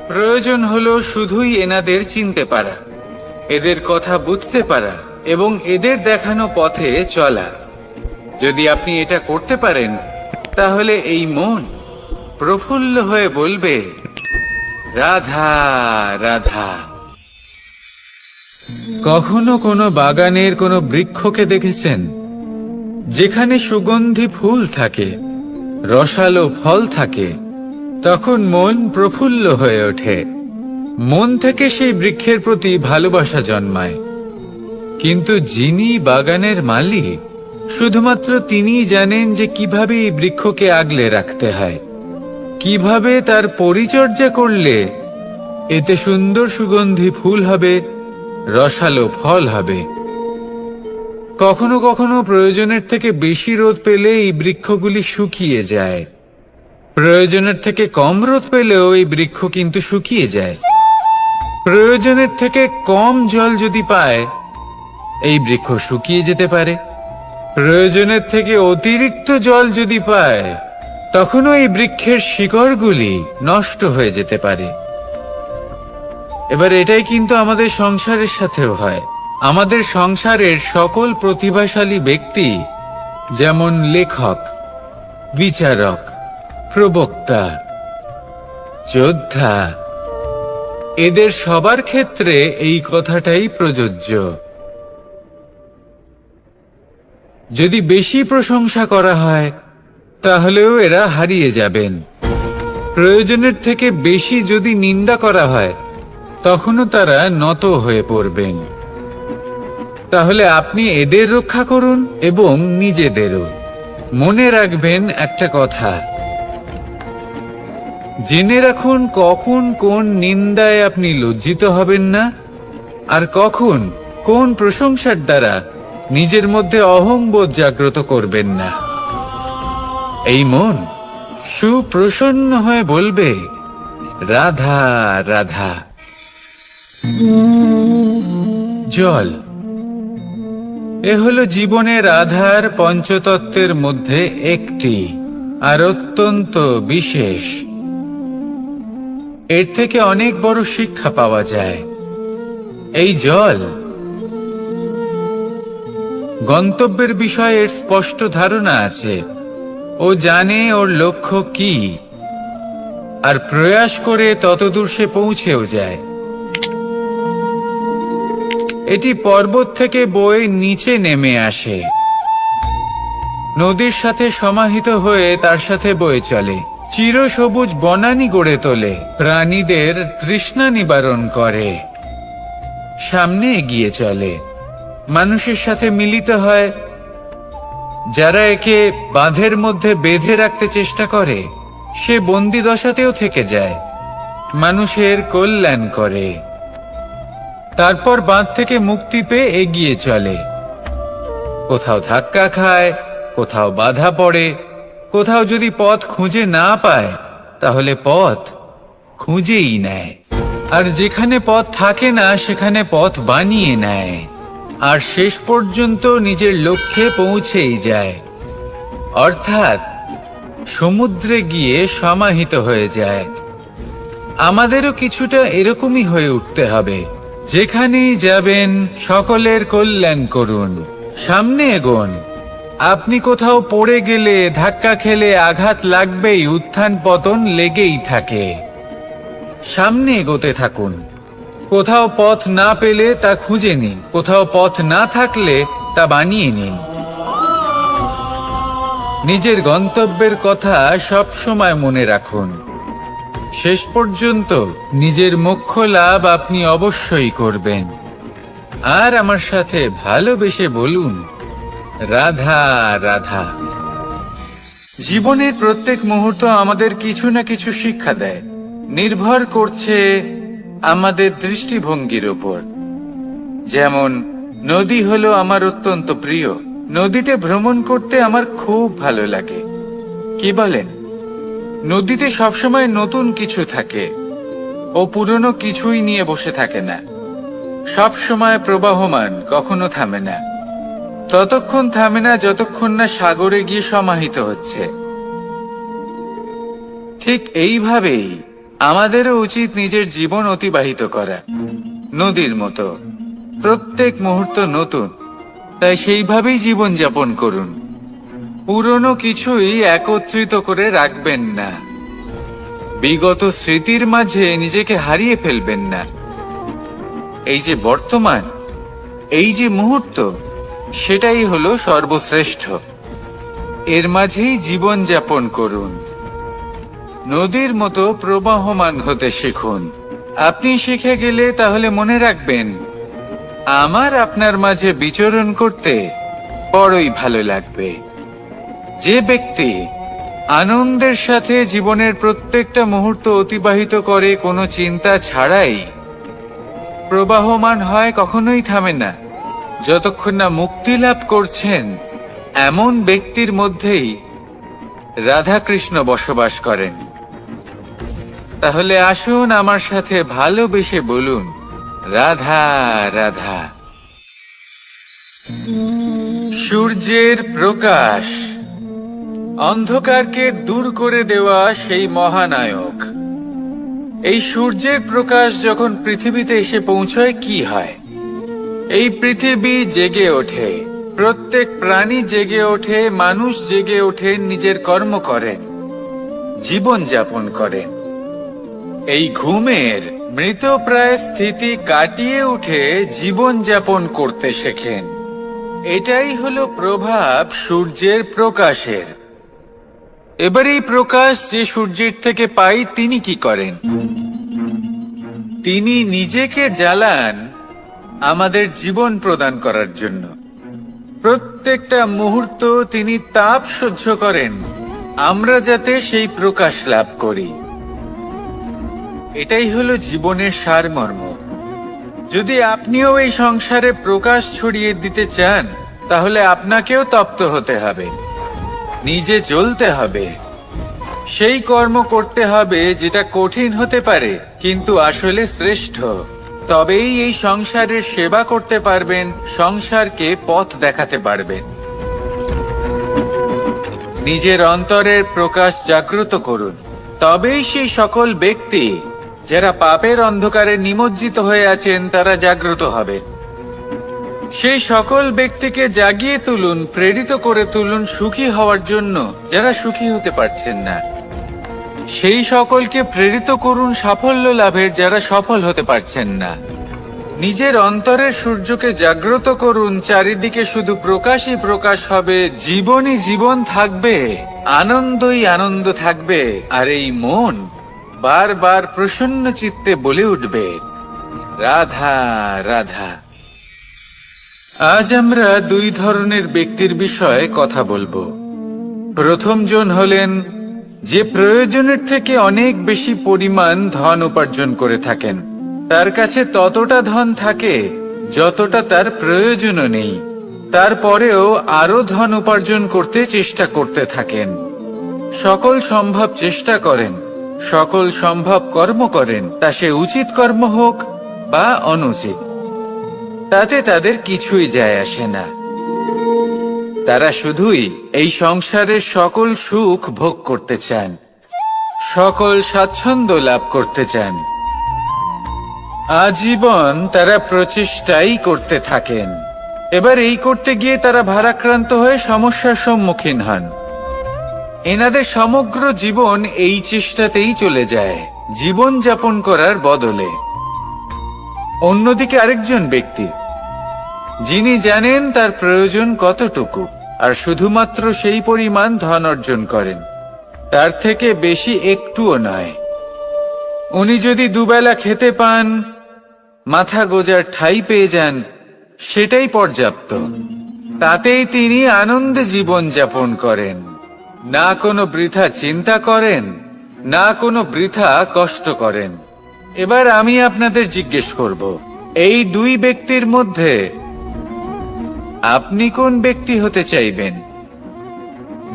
প্রয়োজন হলো শুধুই এনাদের চিনতে পারা, এদের কথা বুঝতে পারা এবং এদের দেখানো পথে চলা। যদি আপনি এটা করতে পারেন, তাহলে এই মন প্রফুল্ল হয়ে বলবে, রাধা রাধা। কখনো কোনো বাগানের কোনো বৃক্ষকে দেখেছেন যেখানে সুগন্ধি ফুল থাকে, রসালো ফল থাকে? তখন মন প্রফুল্ল হয়ে ওঠে, মন থেকে সেই বৃক্ষের প্রতি ভালোবাসা জন্মায়। কিন্তু যিনি বাগানের মালিক, শুধুমাত্র তিনিই জানেন যে কিভাবে এই বৃক্ষকে আগলে রাখতে হয়, কিভাবে তার পরিচর্যা করলে এতে সুন্দর সুগন্ধি ফুল হবে, রসালো ফল হবে। কখনো কখনো প্রয়োজনের থেকে বেশি রোদ পেলে এই বৃক্ষগুলি শুকিয়ে যায়, প্রয়োজনের থেকে কম রোদ পেলেও এই বৃক্ষ কিন্তু শুকিয়ে যায়। প্রয়োজনের থেকে কম জল যদি পায়, এই বৃক্ষ শুকিয়ে যেতে পারে। প্রয়োজনের থেকে অতিরিক্ত জল যদি পায়, তখনও এই বৃক্ষের শিকড়গুলি নষ্ট হয়ে যেতে পারে। এবার এটাই কিন্তু আমাদের সংসারের সাথেও হয়। আমাদের সংসারের সকল প্রতিভাশালী ব্যক্তি, যেমন লেখক, বিচারক, প্রবক্তা, যোদ্ধা, এদের সবার ক্ষেত্রে এই কথাটাই প্রযোজ্য। যদি বেশি প্রশংসা করা হয়, তাহলেও এরা হারিয়ে যাবেন। প্রয়োজনের থেকে বেশি যদি নিন্দা করা হয়, তখনও তারা নত হয়ে পড়বেন। তাহলে আপনি এদের রক্ষা করুন এবং নিজেদেরও। মনে রাখবেন একটা কথা, জেনে রাখুন কখন কোন নিন্দায় আপনি লজ্জিত হবেন না, আর কখন কোন প্রশংসার দ্বারা নিজের মধ্যে অহংবোধ জাগ্রত করবেন না। এই মন সুপ্রসন্ন হয়ে বলবে, রাধা রাধা। জল, এ হলো জীবনের আধার পঞ্চতত্ত্বের মধ্যে একটি, আর অত্যন্ত বিশেষ। এর থেকে অনেক বড় শিক্ষা পাওয়া যায়। এই জল গন্তব্যের বিষয়ে এর স্পষ্ট ধারণা আছে, ও জানে ওর লক্ষ্য কি, আর প্রয়াস করে ততদূর সে পৌঁছেও যায়। এটি পর্বত থেকে বয়ে নিচে নেমে আসে, নদীর সাথে সমাহিত হয়ে তার সাথে বয়ে চলে, চিরসবুজ বনানী গড়ে তোলে, প্রাণীদের তৃষ্ণা নিবারণ করে, সামনে এগিয়ে চলে, মানুষের সাথে মিলিত হয়। যারা একে বাঁধের মধ্যে বেঁধে রাখতে চেষ্টা করে, সে বন্দি দশাতেও থেকে যায়, মানুষের কল্যাণ করে। তারপর বাঁধ থেকে মুক্তি পেয়ে এগিয়ে চলে, কোথাও ধাক্কা খায়, কোথাও বাধা পড়ে, কোথাও যদি পথ খুঁজে না পায়, তাহলে পথ খুঁজেই নেয়, আর যেখানে পথ থাকে না সেখানে পথ বানিয়ে নেয়, আর শেষ পর্যন্ত নিজের লক্ষ্যে পৌঁছেই যায়, অর্থাৎ সমুদ্রে গিয়ে সমাহিত হয়ে যায়। আমাদেরও কিছুটা এরকমই হয়ে উঠতে হবে। যেখানেই যাবেন সকলের কল্যাণ করুন, সামনে এগোন। আপনি কোথাও পড়ে গেলে, ধাক্কা খেলে আঘাত লাগবেই, উত্থান পতন লেগেই থাকে। সামনে এগোতে থাকুন। কোথাও পথ না পেলে তা খুঁজে নিন, কোথাও পথ না থাকলে তা বানিয়ে নিন। নিজের গন্তব্যের কথা সব সময় মনে রাখুন। শেষ পর্যন্ত নিজের মোক্ষ লাভ আপনি অবশ্যই করবেন। আর আমার সাথে ভালোবেসে বলুন, রাধা রাধা। জীবনের প্রত্যেক মুহূর্ত আমাদের কিছু না কিছু শিক্ষা দেয়, নির্ভর করছে আমাদের দৃষ্টিভঙ্গির উপর। যেমন নদী হলো আমার অত্যন্ত প্রিয়, নদীতে ভ্রমণ করতে আমার খুব ভালো লাগে। কি বলেন? নদীতে সবসময় নতুন কিছু থাকে, ও পুরনো কিছুই নিয়ে বসে থাকে না। সব সময় প্রবাহমান, কখনো থামে না। ততক্ষণ থামে না যতক্ষণ না সাগরে গিয়ে সমাহিত হচ্ছে। ঠিক এইভাবেই আমাদেরও উচিত নিজের জীবন অতিবাহিত করা, নদীর মতো। প্রত্যেক মুহূর্ত নতুন, তাই সেইভাবেই জীবন যাপন করুন। পুরনো কিছুই একত্রিত করে রাখবেন না, বিগত স্মৃতির মাঝে নিজেকে হারিয়ে ফেলবেন না। এই যে বর্তমান, এই যে মুহূর্ত, সেটাই হলো সর্বশ্রেষ্ঠ। এর মাঝেই জীবন যাপন করুন। নদীর মতো প্রবাহমান হতে শিখুন। আপনি শিখে গেলে তাহলে মনে রাখবেন, আমার আপনার মাঝে বিচরণ করতে বড়ই ভালো লাগবে। যে ব্যক্তি আনন্দের সাথে জীবনের প্রত্যেকটা মুহূর্ত অতিবাহিত করে কোনো চিন্তা ছাড়াই, প্রবাহমান হয়, কখনোই থামে না, যতক্ষণ না মুক্তি লাভ করছেন, এমন ব্যক্তির মধ্যেই রাধা কৃষ্ণ বসবাস করেন। তাহলে আসুন আমার সাথে ভালোবেসে বলুন, রাধা রাধা। সূর্যের প্রকাশ অন্ধকারকে দূর করে দেওয়া সেই মহানায়ক। এই সূর্যের প্রকাশ যখন পৃথিবীতে এসে পৌঁছয়, কি হয়? এই পৃথিবী জেগে ওঠে, প্রত্যেক প্রাণী জেগে ওঠে, মানুষ জেগে ওঠে, নিজের কর্ম করেন, জীবন যাপন করেন। এই ঘুমের মৃতপ্রায় স্থিতি কাটিয়ে উঠে জীবন যাপন করতে শেখেন। এটাই হলো প্রভাব সূর্যের প্রকাশের। এবার এই প্রকাশ যে সূর্যের থেকে পাই, তিনি কি করেন? তিনি নিজেকে জ্বালান আমাদের জীবন প্রদান করার জন্য। প্রত্যেকটা মুহূর্ত তিনি তাপ সহ্য করেন, আমরা যাতে সেই প্রকাশ লাভ করি। এটাই হলো জীবনের সারমর্ম। যদি আপনিও এই সংসারে প্রকাশ ছড়িয়ে দিতে চান, তাহলে আপনাকেও তপ্ত হতে হবে, নিজে জ্বলতে হবে, সেই কর্ম করতে হবে যেটা কঠিন হতে পারে কিন্তু আসলে শ্রেষ্ঠ। তবেই এই সংসারের সেবা করতে পারবেন, সংসারকে পথ দেখাতে পারবেন। নিজের অন্তরের প্রকাশ জাগ্রত করুন, তবেই সেই সকল ব্যক্তি যারা পাপের অন্ধকারে নিমজ্জিত হয়ে আছেন, তারা জাগ্রত হবেন। সেই সকল ব্যক্তিকে জাগিয়ে তুলুন, প্রেরিত করে তুলুন সুখী হওয়ার জন্য, যারা সুখী হতে পারছেন না। সেই সকলকে প্রেরিত করুন সাফল্য লাভের, যারা সফল হতে পারছেন না। নিজের অন্তরের সূর্যকে জাগ্রত করুন, চারিদিকে শুধু প্রকাশই প্রকাশ হবে, জীবনই জীবন থাকবে, আনন্দই আনন্দ থাকবে, আর এই মন বারবার প্রসন্ন চিত্তে বলে উঠবে, রাধা রাধা। আজ আমরা দুই ধরনের ব্যক্তির বিষয়ে কথা বলবো। প্রথম জন হলেন যে প্রয়োজনের থেকে অনেক বেশি পরিমাণ ধন উপার্জন করে থাকেন। তার কাছে ততটা ধন থাকে যতটা তার প্রয়োজনও নেই, তারপরেও আরো ধন উপার্জন করতে চেষ্টা করতে থাকেন। সকল সম্ভব চেষ্টা করেন, সকল সম্ভব কর্ম করেন, তা সে উচিত কর্ম হোক বা অনুচিত, তাতে তাদের কিছুই যায় আসে না। তারা শুধুই এই সংসারের সকল সুখ ভোগ করতে চান, সকল স্বাচ্ছন্দ্য লাভ করতে চান। আজীবন তারা প্রচেষ্টাই করতে থাকেন। এবার এই করতে গিয়ে তারা ভারাক্রান্ত হয়ে সমস্যার সম্মুখীন হন। এনাদের সমগ্র জীবন এই চেষ্টাতেই চলে যায়, জীবন যাপন করার বদলে। অন্যদিকে আরেকজন ব্যক্তি, যিনি জানেন তার প্রয়োজন কতটুকু, আর শুধুমাত্র সেই পরিমাণ ধন অর্জন করেন, তার থেকে বেশি একটুও নয়। উনি যদি দুবেলা খেতে পান, মাথা গোজার ঠাঁই পেয়ে যান, সেটাই পর্যাপ্ত। তাতেই তিনি আনন্দে জীবন যাপন করেন, না কোনো বৃথা চিন্তা করেন, না কোনো বৃথা কষ্ট করেন। এবার আমি আপনাদের জিজ্ঞেস করব, এই দুই ব্যক্তির মধ্যে আপনি কোন ব্যক্তি হতে চাইবেন?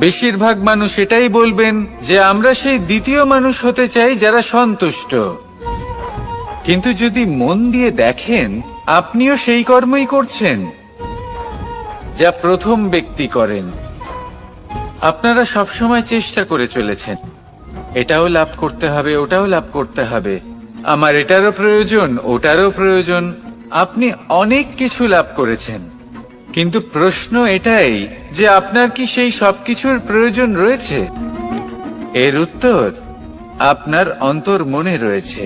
বেশিরভাগ মানুষ এটাই বলবেন যে আমরা সেই দ্বিতীয় মানুষ হতে চাই যারা সন্তুষ্ট। কিন্তু যদি মন দিয়ে দেখেন, আপনিও সেই কর্মই করছেন যা প্রথম ব্যক্তি করেন। আপনারা সবসময় চেষ্টা করে চলেছেন, এটাও লাভ করতে হবে, ওটাও লাভ করতে হবে, আমার এটারও প্রয়োজন, ওটারও প্রয়োজন। আপনি অনেক কিছু লাভ করেছেন, কিন্তু প্রশ্ন এটাই যে আপনার কি সেই সবকিছুর প্রয়োজন রয়েছে? এর উত্তর আপনার অন্তর্মনে রয়েছে।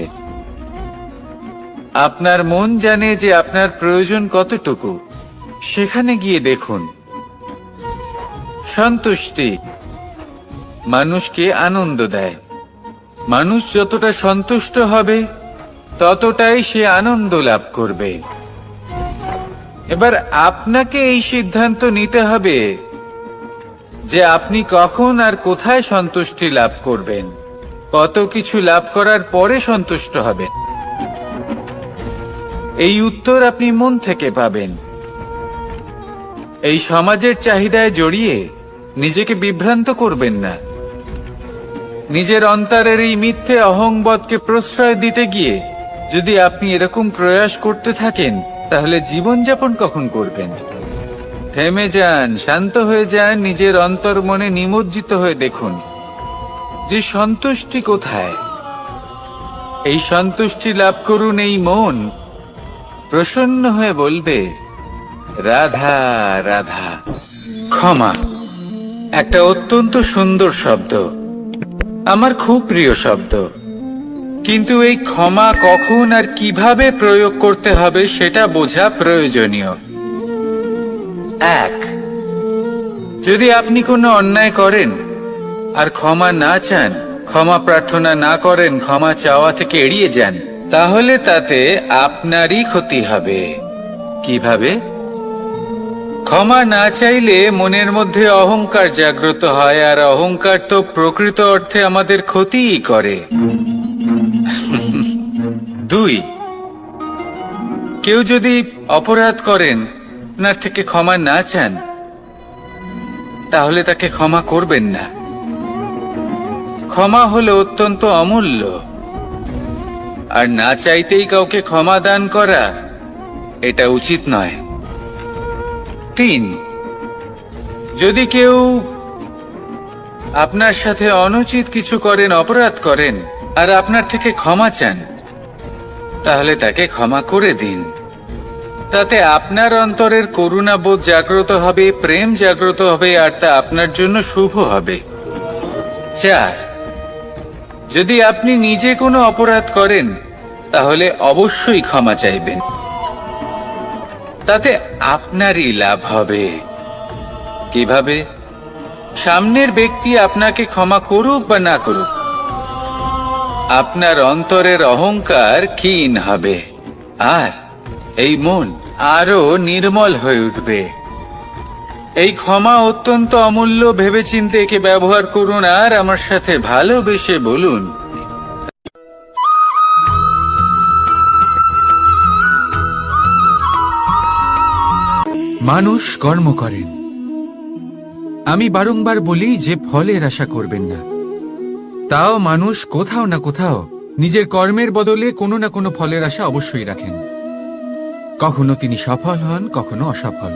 আপনার মন জানে যে আপনার প্রয়োজন কতটুকু। সেখানে গিয়ে দেখুন। সন্তুষ্টি মানুষকে আনন্দ দেয়। মানুষ যতটা সন্তুষ্ট হবে, ততটাই সে আনন্দ লাভ করবে। এবার আপনাকে এই সিদ্ধান্ত নিতে হবে যে আপনি কখন আর কোথায় সন্তুষ্টি লাভ করবেন, কত কিছু লাভ করার পরে সন্তুষ্ট হবেন। এই উত্তর আপনি মন থেকে পাবেন। এই সমাজের চাহিদায় জড়িয়ে নিজেকে বিভ্রান্ত করবেন না। নিজের অন্তরের এই মিথ্যে অহংবোধকে প্রশ্রয় দিতে গিয়ে যদি আপনি এরকম প্রয়াস করতে থাকেন, তাহলে জীবনযাপন কখন করবেন? থেমে যান, শান্ত হয়ে যান, নিজের অন্তর্মনে নিমজ্জিত হয়ে দেখুন যে সন্তুষ্টি কোথায়। এই সন্তুষ্টি লাভ করুন। এই মন প্রসন্ন হয়ে বলবে, রাধা রাধা। ক্ষমা একটা অত্যন্ত সুন্দর শব্দ, আমার খুব প্রিয় শব্দ। কিন্তু এই ক্ষমা কখন আর কিভাবে প্রয়োগ করতে হবে সেটা বোঝা প্রয়োজনীয়। এক, যদি আপনি কোনো অন্যায় করেন আর ক্ষমা না চান, ক্ষমা প্রার্থনা না করেন, ক্ষমা চাওয়া থেকে এড়িয়ে যান, তাহলে তাতে আপনারই ক্ষতি হবে। কিভাবে? ক্ষমা না চাইলে মনের মধ্যে অহংকার জাগ্রত হয়, আর অহংকার তো প্রকৃত অর্থে আমাদের ক্ষতিই করে। দুই, কেউ যদি অপরাধ করেন, আপনার থেকে ক্ষমা না চান, তাহলে তাকে ক্ষমা করবেন না। ক্ষমা হলো অত্যন্ত অমূল্য, আর না চাইতেই কাউকে ক্ষমা দান করা এটা উচিত নয়। তিন, যদি কেউ আপনার সাথে অনুচিত কিছু করেন, অপরাধ করেন, আর আপনার থেকে ক্ষমা চান, তাহলে তাকে ক্ষমা করে দিন। তাতে আপনার অন্তরের করুণাবোধ জাগ্রত হবে, প্রেম জাগ্রত হবে, আর তা আপনার জন্য শুভ হবে। চার, যদি আপনি নিজে কোনো অপরাধ করেন, তাহলে অবশ্যই ক্ষমা চাইবেন। তাতে আপনারই লাভ হবে। কিভাবে? সামনের ব্যক্তি আপনাকে ক্ষমা করুক বা না করুক, আপনার অন্তরের অহংকার ক্ষীণ হবে, আর এই মন আরো নির্মল হয়ে উঠবে। এই ক্ষমা অত্যন্ত অমূল্য, ভেবেচিন্তে একে ব্যবহার করুন, আর আমার সাথে ভালোবেসে বলুন, মানুষ কর্ম করেন। আমি বারংবার বলি যে ফলের আশা করবেন না। তাও মানুষ কোথাও না কোথাও নিজের কর্মের বদলে কোনো না কোনো ফলের আশা অবশ্যই রাখেন। কখনো তিনি সফল হন, কখনো অসফল।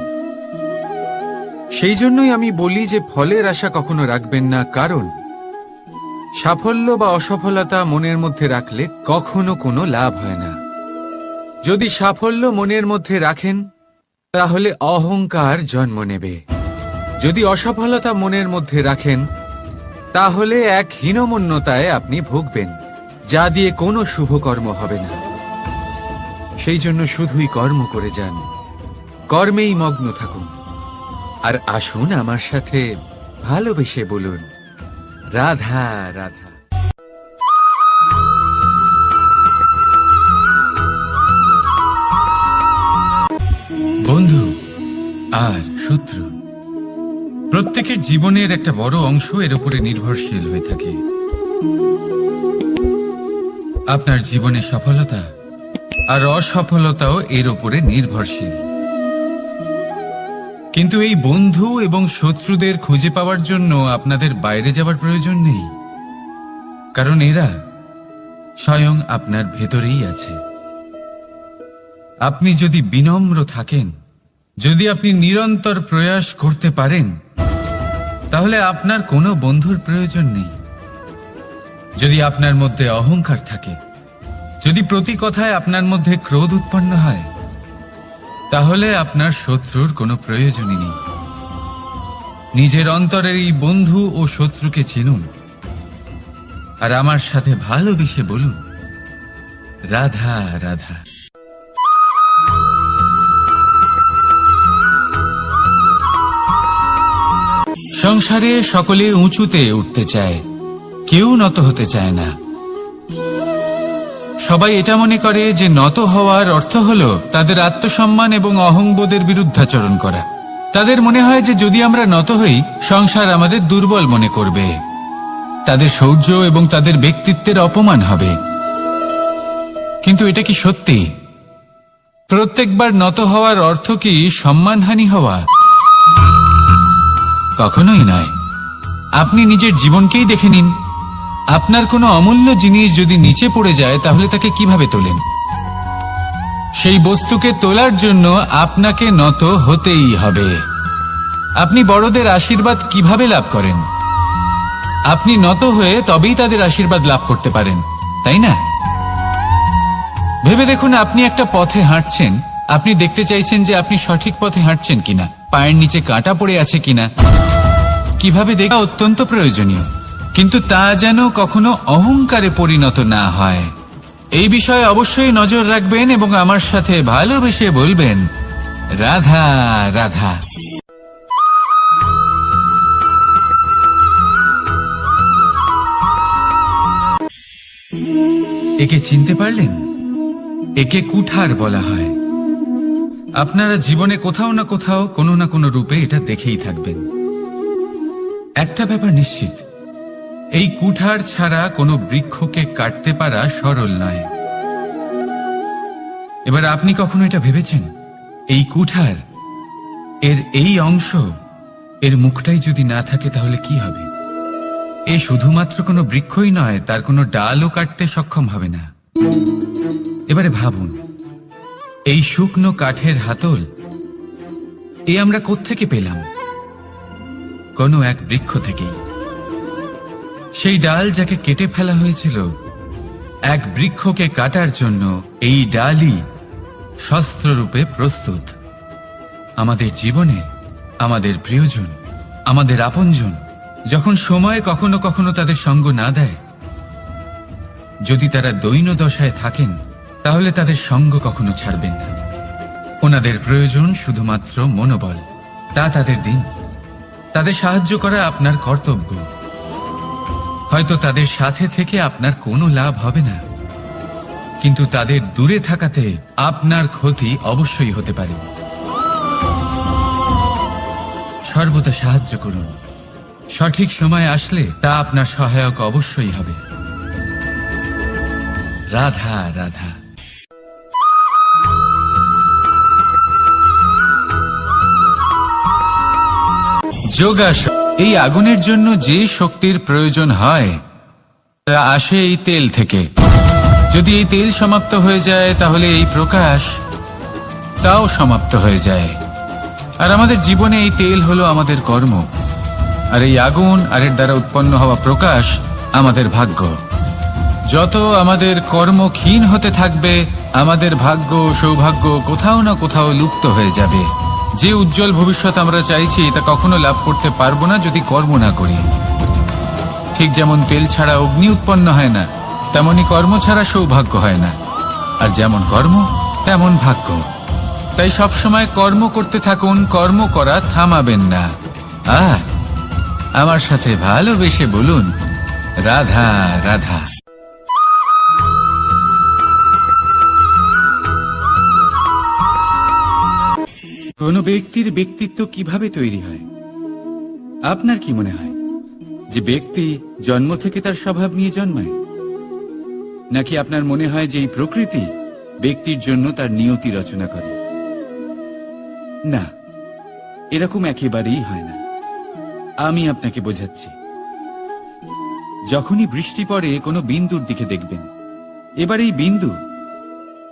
সেই জন্যই আমি বলি যে ফলের আশা কখনো রাখবেন না, কারণ সাফল্য বা অসফলতা মনের মধ্যে রাখলে কখনো কোনো লাভ হয় না। যদি সাফল্য মনের মধ্যে রাখেন তাহলে অহংকার জন্ম নেবে। যদি অসফলতা মনের মধ্যে রাখেন তাহলে এক হীনমন্যতায় আপনি ভুগবেন, যা দিয়ে কোনো শুভকর্ম হবে না। সেই জন্য শুধুই কর্ম করে যান, কর্মেই মগ্ন থাকুন। আর আসুন আমার সাথে ভালোবেসে বলুন, রাধা রাধা। বন্ধু আর শত্রু প্রত্যেকের জীবনের একটা বড় অংশ এর উপরে নির্ভরশীল হয়ে থাকে। আপনার জীবনের সফলতা আর অসফলতাও এর উপরে নির্ভরশীল। কিন্তু এই বন্ধু এবং শত্রুদের খুঁজে পাওয়ার জন্য আপনাদের বাইরে যাওয়ার প্রয়োজন নেই, কারণ এরা স্বয়ং আপনার ভেতরেই আছে। আপনি যদি বিনম্র থাকেন, যদি আপনি নিরন্তর প্রয়াস করতে পারেন, তাহলে আপনার কোনো বন্ধুর প্রয়োজন নেই। যদি আপনার মধ্যে অহংকার থাকে, যদি প্রতি কথায় আপনার মধ্যে ক্রোধ উৎপন্ন হয়, তাহলে আপনার শত্রুর কোনো প্রয়োজনই নেই। নিজের অন্তরের এই বন্ধু ও শত্রুকে চিনুন, আর আমার সাথে ভালোবেসে বলুন, রাধা রাধা। সংসারে সকলে উঁচুতে উঠতে চায়, কেউ নত হতে চায় না। সবাই এটা মনে করে যে নত হওয়ার অর্থ হল তাদের আত্মসম্মান এবং অহংবোধের বিরুদ্ধাচরণ করা। তাদের মনে হয় যে যদি আমরা নত হই, সংসার আমাদের দুর্বল মনে করবে, তাদের শৌর্য এবং তাদের ব্যক্তিত্বের অপমান হবে। কিন্তু এটা কি সত্যি? প্রত্যেকবার নত হওয়ার অর্থ কি সম্মানহানি হওয়া? কখনোই নয়। আপনি নিজের জীবনকেই দেখে নিন। আপনার কোনো অমূল্য জিনিস যদি নিচে পড়ে যায়, তাহলে তাকে কিভাবে তোলেন? সেই বস্তুকে তোলার জন্য আপনাকে নত হতেই হবে। আপনি বড়দের আশীর্বাদ কিভাবে লাভ করেন? আপনি নত হয়ে তবেই তাদের আশীর্বাদ লাভ করতে পারেন, তাই না? ভেবে দেখুন, আপনি একটা পথে হাঁটছেন, আপনি দেখতে চাইছেন যে আপনি সঠিক পথে হাঁটছেন কিনা, পায়ের নিচে কাঁটা পড়ে আছে কিনা। কিভাবে দেখা অত্যন্ত প্রয়োজনীয়, কিন্তু তা যেন কখনো অহংকারে পরিণত না হয়। এই বিষয়ে অবশ্যই নজর রাখবেন এবং আমার সাথে ভালোবেসে বলবেন, রাধা রাধা। একে চিনতে পারলেন? একে কুঠার বলা হয়। আপনারা জীবনে কোথাও না কোথাও কোনো না কোনো রূপে এটা দেখেই থাকবেন। একটা ব্যাপার নিশ্চিত, এই কুঠার ছাড়া কোনো বৃক্ষকে কাটতে পারা সরল নয়। এবার আপনি কখনো এটা ভেবেছেন, এই কুঠার, এর এই অংশ, এর মুখটাই যদি না থাকে তাহলে কি হবে? এ শুধুমাত্র কোনো বৃক্ষই নয়, তার কোনো ডালও কাটতে সক্ষম হবে না। এবারে ভাবুন, এই শুকনো কাঠের হাতল এ আমরা কোত্থেকে পেলাম? কোনো এক বৃক্ষ থেকেই। সেই ডাল যাকে কেটে ফেলা হয়েছিল এক বৃক্ষকে কাটার জন্য, এই ডালই শস্ত্ররূপে প্রস্তুত। আমাদের জীবনে আমাদের প্রিয়জন, আমাদের আপনজন যখন সময় কখনো কখনো তাদের সঙ্গ না দেয়, যদি তারা দৈন্য দশায় থাকেন, তাহলে তাদের সঙ্গ কখনো ছাড়বেন না। ওনাদের প্রয়োজন শুধুমাত্র মনোবল। তা তাদের দিন। তাদের সাহায্য করা আপনার কর্তব্য। হয়তো তাদের সাথে থেকে আপনার কোনো লাভ হবে না, কিন্তু তাদের দূরে থাকাতে আপনার ক্ষতি অবশ্যই হতে পারে। সর্বদা সাহায্য করুন। সঠিক সময় আসলে তা আপনার সহায়ক অবশ্যই হবে। রাধা রাধা। যোগাসন। এই আগুনের জন্য যে শক্তির প্রয়োজন হয়, তা আসে এই তেল থেকে। যদি এই তেল সমাপ্ত হয়ে যায় তাহলে এই প্রকাশ তাও সমাপ্ত হয়ে যায়। আর আমাদের জীবনে এই তেল হলো আমাদের কর্ম, আর এই আগুন আর এর দ্বারা উৎপন্ন হওয়া প্রকাশ আমাদের ভাগ্য। যত আমাদের কর্ম ক্ষীণ হতে থাকবে, আমাদের ভাগ্য সৌভাগ্য কোথাও না কোথাও লুপ্ত হয়ে যাবে। যে উজ্জ্বল ভবিষ্যৎ আমরা চাইছি তা কখনো লাভ করতে পারবো না যদি কর্ম না করি। ঠিক যেমন তেল ছাড়া অগ্নি উৎপন্ন হয় না, তেমনি কর্ম ছাড়া সৌভাগ্য হয় না। আর যেমন কর্ম তেমন ভাগ্য। তাই সবসময় কর্ম করতে থাকুন, কর্ম করা থামাবেন না। আর আমার সাথে ভালোবেসে বলুন, রাধা রাধা। কোন ব্যক্তির ব্যক্তিত্ব কিভাবে তৈরি হয়? আপনার কি মনে হয় যে ব্যক্তি জন্ম থেকে তার স্বভাব নিয়ে জন্মায়, নাকি আপনার মনে হয় যে এই প্রকৃতি ব্যক্তির জন্য তার নিয়তি রচনা করে? না, এরকম একেবারেই হয় না। আমি আপনাকে বোঝাচ্ছি। যখনই বৃষ্টি পড়ে কোনো বিন্দুর দিকে দেখবেন। এবার এই বিন্দু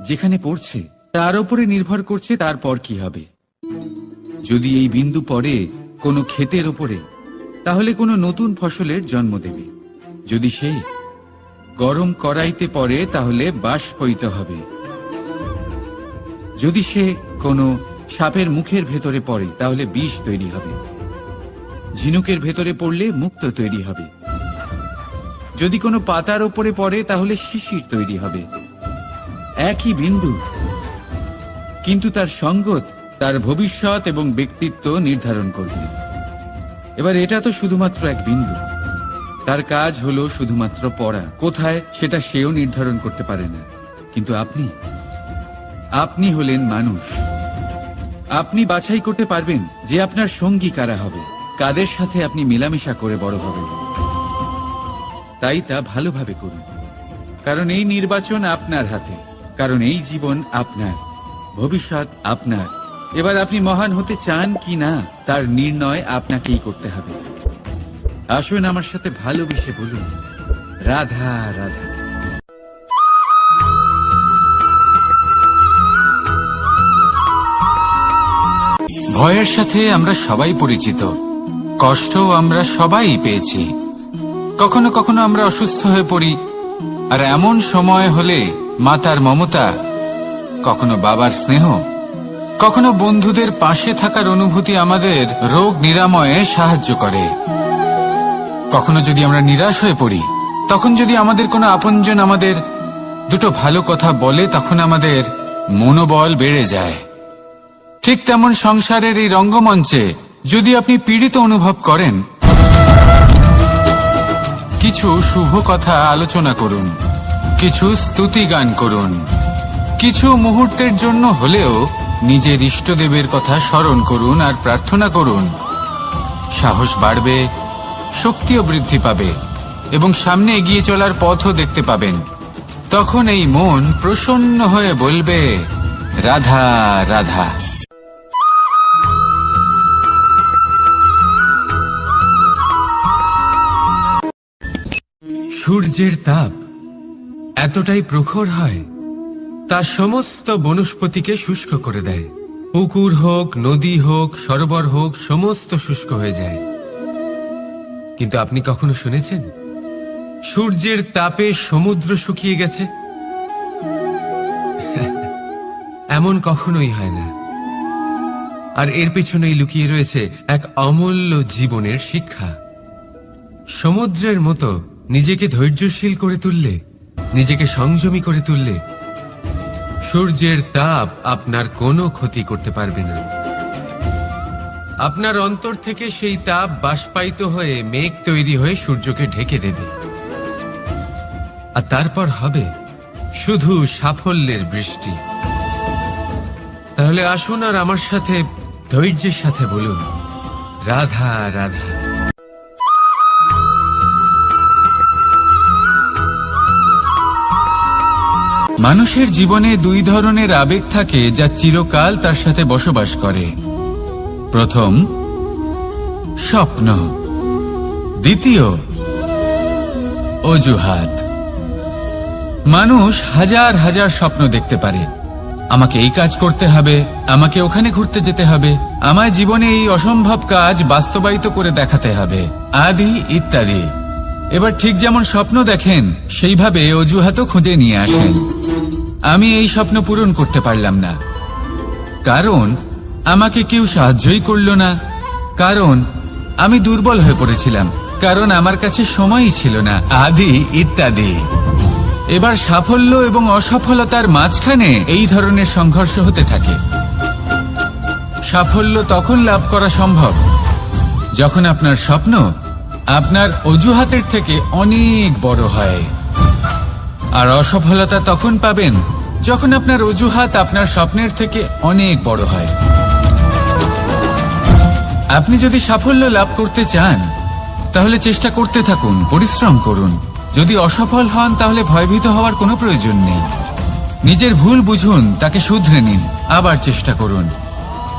যেখানে পড়ছে তার উপরে নির্ভর করছে তারপর কি হবে। যদি এই বিন্দু পড়ে কোনো ক্ষেতের ওপরে, তাহলে কোনো নতুন ফসলের জন্ম দেবে। যদি সে গরম কড়াইতে পড়ে তাহলে বাষ্পীত হবে। যদি সে কোনো সাপের মুখের ভেতরে পড়ে তাহলে বিষ তৈরি হবে। ঝিনুকের ভেতরে পড়লে মুক্ত তৈরি হবে। যদি কোনো পাতার ওপরে পড়ে তাহলে শিশির তৈরি হবে। একই বিন্দু, কিন্তু তার সঙ্গত তার ভবিষ্যৎ এবং ব্যক্তিত্ব নির্ধারণ করবে। এবার এটা তো শুধুমাত্র এক বিন্দু, তার কাজ হলো শুধুমাত্র পড়া। কোথায় সেটা সেও নির্ধারণ করতে পারে না। কিন্তু আপনি হলেন মানুষ। আপনি বাছাই করতে পারবেন যে আপনার সঙ্গী কারা হবে, কাদের সাথে আপনি মেলামেশা করে বড় হবেন। তাই তা ভালোভাবে করুন, কারণ এই নির্বাচন আপনার হাতে, কারণ এই জীবন আপনার, ভবিষ্যৎ আপনার। এবার আপনি মহান হতে চান কি না তার নির্ণয় আপনাকেই করতে হবে। আসুন আমার সাথে ভালোবেসে বলুন, রাধা রাধা। ভয়ের সাথে আমরা সবাই পরিচিত, কষ্টও আমরা সবাই পেয়েছি। কখনো কখনো আমরা অসুস্থ হয়ে পড়ি, আর এমন সময় হলে মাতার মমতা, কখনো বাবার স্নেহ, কখনো বন্ধুদের পাশে থাকার অনুভূতি আমাদের রোগ নিরাময়ে সাহায্য করে। কখনো যদি আমরা নিরাশ হয়ে পড়ি, তখন যদি আমাদের কোনো আপনজন আমাদের দুটো ভালো কথা বলে, তখন আমাদের মনোবল বেড়ে যায়। ঠিক তেমন সংসারের এই রঙ্গমঞ্চে যদি আপনি পীড়িত অনুভব করেন, কিছু শুভ কথা আলোচনা করুন, কিছু স্তুতি গান করুন, কিছু মুহূর্তের জন্য হলেও নিজের ইষ্টদেবের কথা স্মরণ করুন আর প্রার্থনা করুন। সাহস বাড়বে, শক্তিও বৃদ্ধি পাবে এবং সামনে এগিয়ে চলার পথও দেখতে পাবেন। তখন এই মন প্রসন্ন হয়ে বলবে, রাধা রাধা। সূর্যের তাপ এতটাই প্রখর হয়, তা সমস্ত বনস্পতিকে শুষ্ক করে দেয়। পুকুর হোক, নদী হোক, সরোবর হোক, সমস্ত শুষ্ক হয়ে যায়। কিন্তু আপনি কখনো শুনেছেন সূর্যের তাপে সমুদ্র শুকিয়ে গেছে? এমন কখনোই হয় না। আর এর পেছনেই লুকিয়ে রয়েছে এক অমূল্য জীবনের শিক্ষা। সমুদ্রের মতো নিজেকে ধৈর্যশীল করে তুললে, নিজেকে সংযমী করে তুললে, সূর্যের তাপ আপনার কোনো ক্ষতি করতে পারবে না। আপনার অন্তর থেকে সেই তাপ বাষ্পায়িত হয়ে মেঘ তৈরি হয়ে সূর্যকে ঢেকে দেবে, আর তারপর হবে শুধু সাফল্যের বৃষ্টি। তাহলে আসুন আর আমার সাথে ধৈর্যের সাথে বলুন, রাধা রাধা। মানুষের জীবনে দুই ধরনের আবেগ থাকে যা চিরকাল তার সাথে বসবাস করে। প্রথম, স্বপ্ন। দ্বিতীয়, অজুহাত। মানুষ হাজার হাজার স্বপ্ন দেখতে পারে, আমাকে এই কাজ করতে হবে, আমাকে ওখানে ঘুরতে যেতে হবে, আমার জীবনে এই অসম্ভব কাজ বাস্তবায়িত করে দেখাতে হবে, আদি ইত্যাদি। এবার ঠিক যেমন স্বপ্ন দেখেন সেইভাবে অজুহাতও খুঁজে নিয়ে আসেন। আমি এই স্বপ্ন পূরণ করতে পারলাম না, কারণ আমাকে কেউ সাহায্যই করল না, কারণ আমি দুর্বল হয়ে পড়েছিলাম, কারণ আমার কাছে সময়ই ছিল না, আদি ইত্যাদি। এবার সাফল্য এবং অসফলতার মাঝখানে এই ধরনের সংঘর্ষ হতে থাকে। সাফল্য তখন লাভ করা সম্ভব যখন আপনার স্বপ্ন আপনার অজুহাতের থেকে অনেক বড় হয়, আর অসফলতা তখন পাবেন যখন আপনার অজুহাত আপনার স্বপ্নের থেকে অনেক বড় হয়। আপনি যদি সাফল্য লাভ করতে চান তাহলে চেষ্টা করতে থাকুন, পরিশ্রম করুন। যদি অসফল হন তাহলে ভয়ভীত হওয়ার কোনো প্রয়োজন নেই। নিজের ভুল বুঝুন, তাকে শুধরে নিন, আবার চেষ্টা করুন।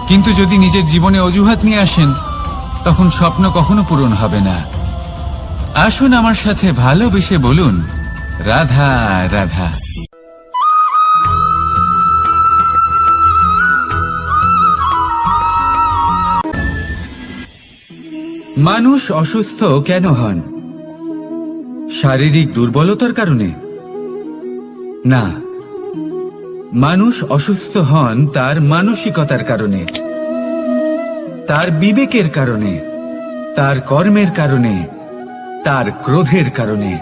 কিন্তু যদি নিজের জীবনে অজুহাত নিয়ে আসেন তখন স্বপ্ন কখনো পূরণ হবে না। আসুন আমার সাথে ভালোবেসে বলুন, রাধা রাধা। মানুষ অসুস্থ কেন হন? শারীরিক দুর্বলতার কারণে? না, মানুষ অসুস্থ হন তার মানসিকতার কারণে, তার বিবেকের কারণে, তার কর্মের কারণে, তার ক্রোধের কারণে।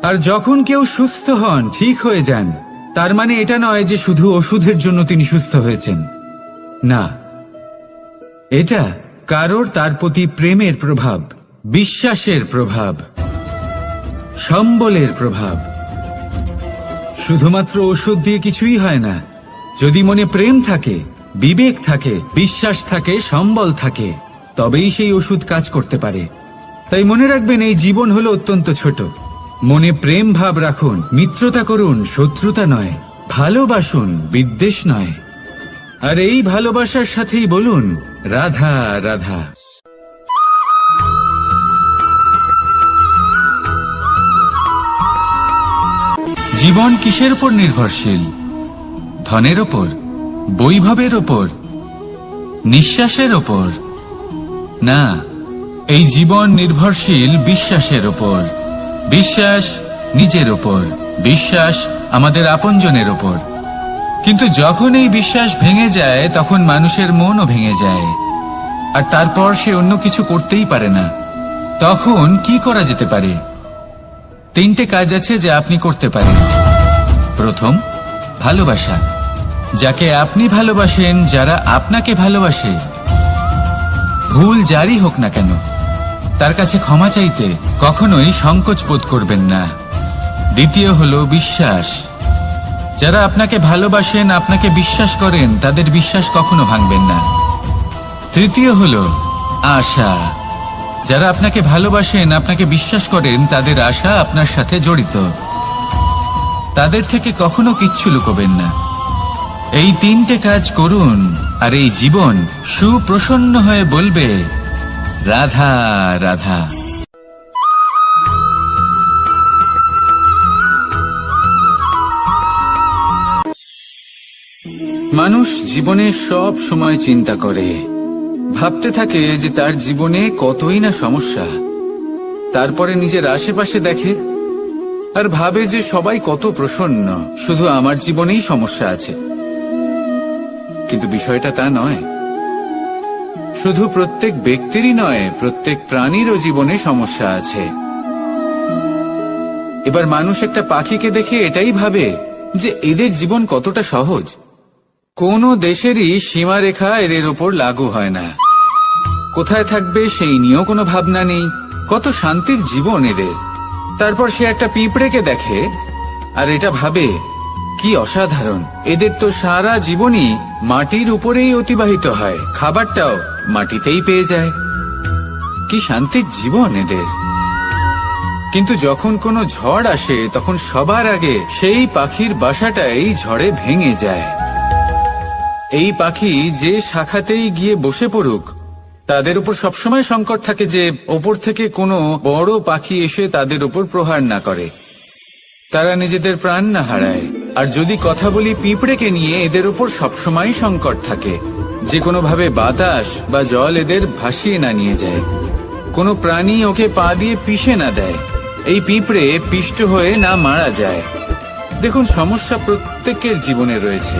আর যখন কেউ সুস্থ হন, ঠিক হয়ে যান, তার মানে এটা নয় যে শুধু ওষুধের জন্য তিনি সুস্থ হয়েছেন। না, এটা কারোর তার প্রতি প্রেমের প্রভাব, বিশ্বাসের প্রভাব, সম্বলের প্রভাব। শুধুমাত্র ওষুধ দিয়ে কিছুই হয় না। যদি মনে প্রেম থাকে, বিবেক থাকে, বিশ্বাস থাকে, সম্বল থাকে, তবেই সেই ওষুধ কাজ করতে পারে। তাই মনে রাখবেন, এই জীবন হলো অত্যন্ত ছোট। মনে প্রেম ভাব রাখুন, মিত্রতা করুন, শত্রুতা নয়। ভালোবাসুন, বিদ্বেষ নয়। আর এই ভালোবাসার সাথেই বলুন, রাধা রাধা। জীবন কিসের উপর নির্ভরশীল? ধনের ওপর, বৈভবের ওপর, নিঃশ্বাসের ওপর? না, এই জীবন নির্ভরশীল বিশ্বাসের ওপর। বিশ্বাস নিজের ওপর, বিশ্বাস আমাদের আপনজনের ওপর। কিন্তু যখন এই বিশ্বাস ভেঙে যায় তখন মানুষের মনও ভেঙে যায়, আর তারপর সে অন্য কিছু করতেই পারে না। তখন কি করা যেতে পারে? 3টে কাজ আছে যা আপনি করতে পারেন। প্রথম, ভালোবাসা। যাকে আপনি ভালোবাসেন, যারা আপনাকে ভালোবাসে, ভুল যারই হোক না কেন, তার কাছে ক্ষমা চাইতে কখনোই সংকোচ বোধ করবেন না। দ্বিতীয় হলো বিশ্বাস। যারা আপনাকে ভালোবাসেন, আপনাকে বিশ্বাস করেন, তাদের বিশ্বাস কখনো ভাঙবেন না। তৃতীয় হলো আশা। যারা আপনাকে ভালোবাসেন, আপনাকে বিশ্বাস করেন, তাদের আশা আপনার সাথে জড়িত। তাদের থেকে কখনো কিচ্ছু লুকোবেন না। এই 3টে কাজ করুন, আর এই জীবন সুপ্রসন্ন হয়ে বলবে, রাধা রাধা। মানুষ জীবনে সব সময় চিন্তা করে, ভাবতে থাকে যে তার জীবনে কতই না সমস্যা। তারপরে নিজের আশেপাশে দেখে আর ভাবে যে সবাই কত প্রসন্ন, শুধু আমার জীবনেই সমস্যা আছে। কিন্তু বিষয়টা তা নয়। শুধু প্রত্যেক ব্যক্তিরই নয়, প্রত্যেক প্রাণীরও জীবনে সমস্যা আছে। এবার মানুষ একটা পাখিকে দেখে এটাই ভাবে যে এদের জীবন কতটা সহজ। কোনো দেশেরই সীমারেখা এদের ওপর লাগু হয় না। কোথায় থাকবে সেই নিয়েও কোনো ভাবনা নেই। কত শান্তির জীবন এদের। তারপর সে একটা পিঁপড়েকে দেখে আর এটা ভাবে, কি অসাধারণ, এদের তো সারা জীবনই মাটির উপরেই অতিবাহিত হয়, খাবারটাও মাটিতেই পেয়ে যায়। কি শান্তির জীবন এদের। কিন্তু যখন কোনো ঝড় আসে তখন সবার আগে সেই পাখির বাসাটাই ঝড়ে ভেঙে যায়। এই পাখি যে শাখাতেই গিয়ে বসে পড়ুক, তাদের উপর সবসময় সংকট থাকে যে ওপর থেকে কোনো বড় পাখি এসে তাদের উপর প্রহার না করে, তারা নিজেদের প্রাণ না হারায়। আর যদি কথা বলি পিঁপড়েকে নিয়ে, এদের উপর সবসময় সংকট থাকে যে কোনোভাবে বাতাস বা জল এদের ভাসিয়ে না নিয়ে যায়, কোনো প্রাণী ওকে পা দিয়ে পিষে না দেয়, এই পিঁপড়ে পিষ্ট হয়ে না মারা যায়। দেখুন, সমস্যা প্রত্যেকের জীবনে রয়েছে,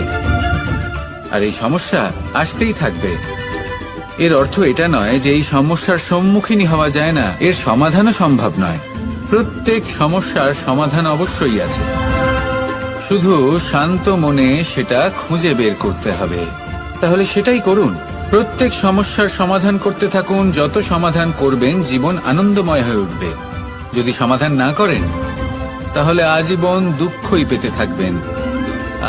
আর এই সমস্যা আসতেই থাকবে। এর অর্থ এটা নয় যে এই সমস্যার সম্মুখীন হওয়া যায় না, এর সমাধানও সম্ভব নয়। প্রত্যেক সমস্যার সমাধান অবশ্যই আছে, শুধু শান্ত মনে সেটা খুঁজে বের করতে হবে। তাহলে সেটাই করুন, প্রত্যেক সমস্যার সমাধান করতে থাকুন। যত সমাধান করবেন জীবন আনন্দময় হয়ে উঠবে। যদি সমাধান না করেন তাহলে আজীবন দুঃখই পেতে থাকবেন।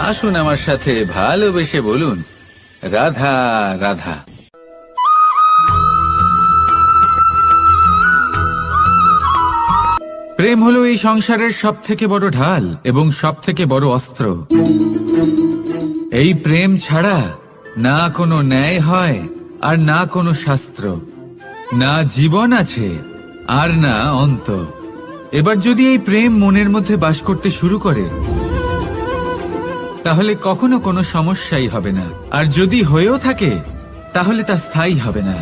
আসুন আমার সাথে ভালোবেসে বলুন, রাধা রাধা। প্রেম হলো এই সংসারের সব থেকে বড় ঢাল এবং সব থেকে বড় অস্ত্র। এই প্রেম ছাড়া না কোনো ন্যায় হয় আর না কোনো শাস্ত্র, না জীবন আছে আর না অন্ত। এবার যদি এই প্রেম মনের মধ্যে বাস করতে শুরু করে তাহলে কখনো কোনো সমস্যাই হবে না, আর যদি হয়েও থাকে তাহলে তা স্থায়ী হবে না।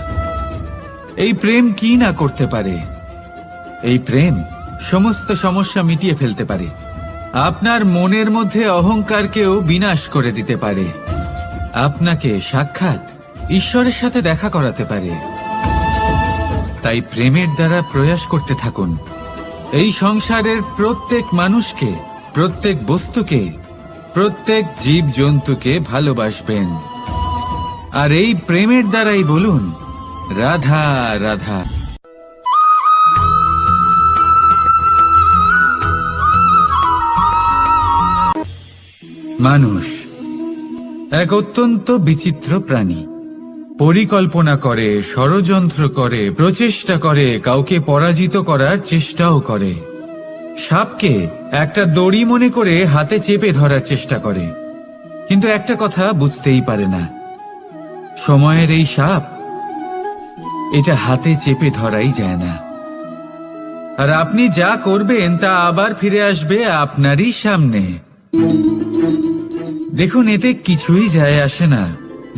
এই প্রেম কি না করতে পারে? এই প্রেম সমস্ত সমস্যা মিটিয়ে ফেলতে পারে, আপনার মনের মধ্যে অহংকারকেও বিনাশ করে দিতে পারে, আপনাকে সাক্ষাৎ ঈশ্বরের সাথে দেখা করাতে পারে। তাই প্রেমের দ্বারা প্রয়াস করতে থাকুন। এই সংসারের প্রত্যেক মানুষকে, প্রত্যেক বস্তুকে, প্রত্যেক জীব জন্তুকে ভালোবাসবেন, আর এই প্রেমের দ্বারাই বলুন, রাধা রাধা। মানুষ এক অত্যন্ত বিচিত্র প্রাণী। পরিকল্পনা করে, ষড়যন্ত্র করে, প্রচেষ্টা করে, কাউকে পরাজিত করার চেষ্টাও করে। সাপকে একটা দড়ি মনে করে হাতে চেপে ধরার চেষ্টা করে, কিন্তু একটা কথা বুঝতেই পারে না, সময়ের এই সাপ এটা হাতে চেপে ধরাই যায় না। আর আপনি যা করবেন তা আবার ফিরে আসবে আপনারই সামনে। দেখুন, এতে কিছুই যায় আসে না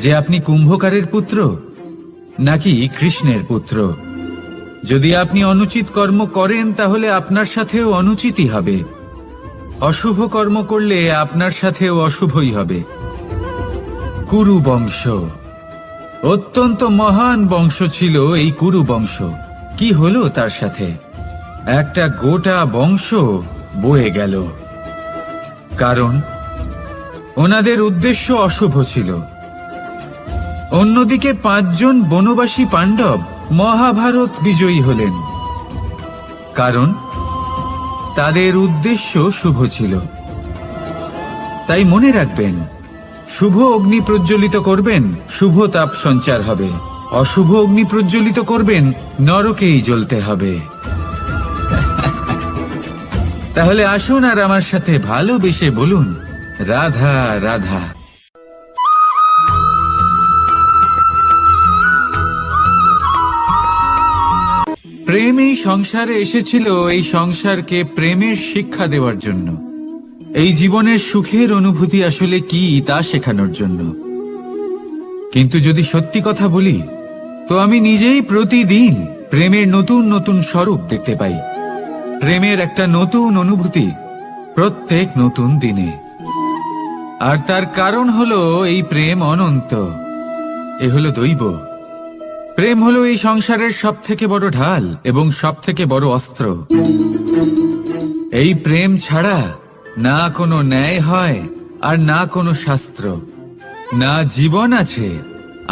যে আপনি কুম্ভকারের পুত্র নাকি কৃষ্ণের পুত্র। যদি আপনি অনুচিত কর্ম করেন তাহলে আপনার সাথেও অনুচিতই হবে, অশুভ কর্ম করলে আপনার সাথেও অশুভই হবে। কুরু বংশ অত্যন্ত মহান বংশ ছিল। এই কুরু বংশ কি হলো তার সাথে? একটা গোটা বংশ বয়ে গেল, কারণ ওনাদের উদ্দেশ্য অশুভ ছিল। অন্যদিকে 5 জন বনবাসী পাণ্ডব মহাভারত বিজয়ী হলেন, কারণ তাদের উদ্দেশ্য শুভ ছিল। তাই মনে রাখবেন, শুভ অগ্নি প্রজ্বলিত করবেন, শুভ তাপ সঞ্চার হবে। অশুভ অগ্নি প্রজ্বলিত করবেন, নরকেই জ্বলতে হবে। তাহলে আসুন আর আমার সাথে ভালোবেসে বলুন, রাধা রাধা। প্রেম এই সংসারে এসেছিল এই সংসারকে প্রেমের শিক্ষা দেওয়ার জন্য, এই জীবনের সুখের অনুভূতি আসলে কি তা শেখানোর জন্য। কিন্তু যদি সত্যি কথা বলি তো আমি নিজেই প্রতিদিন প্রেমের নতুন নতুন স্বরূপ দেখতে পাই, প্রেমের একটা নতুন অনুভূতি প্রত্যেক নতুন দিনে। আর তার কারণ হলো এই প্রেম অনন্ত, এ হলো দৈব। প্রেম হলো এই সংসারের সব থেকে বড় ঢাল এবং সব থেকে বড় অস্ত্র। এই প্রেম ছাড়া না কোনো ন্যায় হয় আর না কোনো শাস্ত্র, না জীবন আছে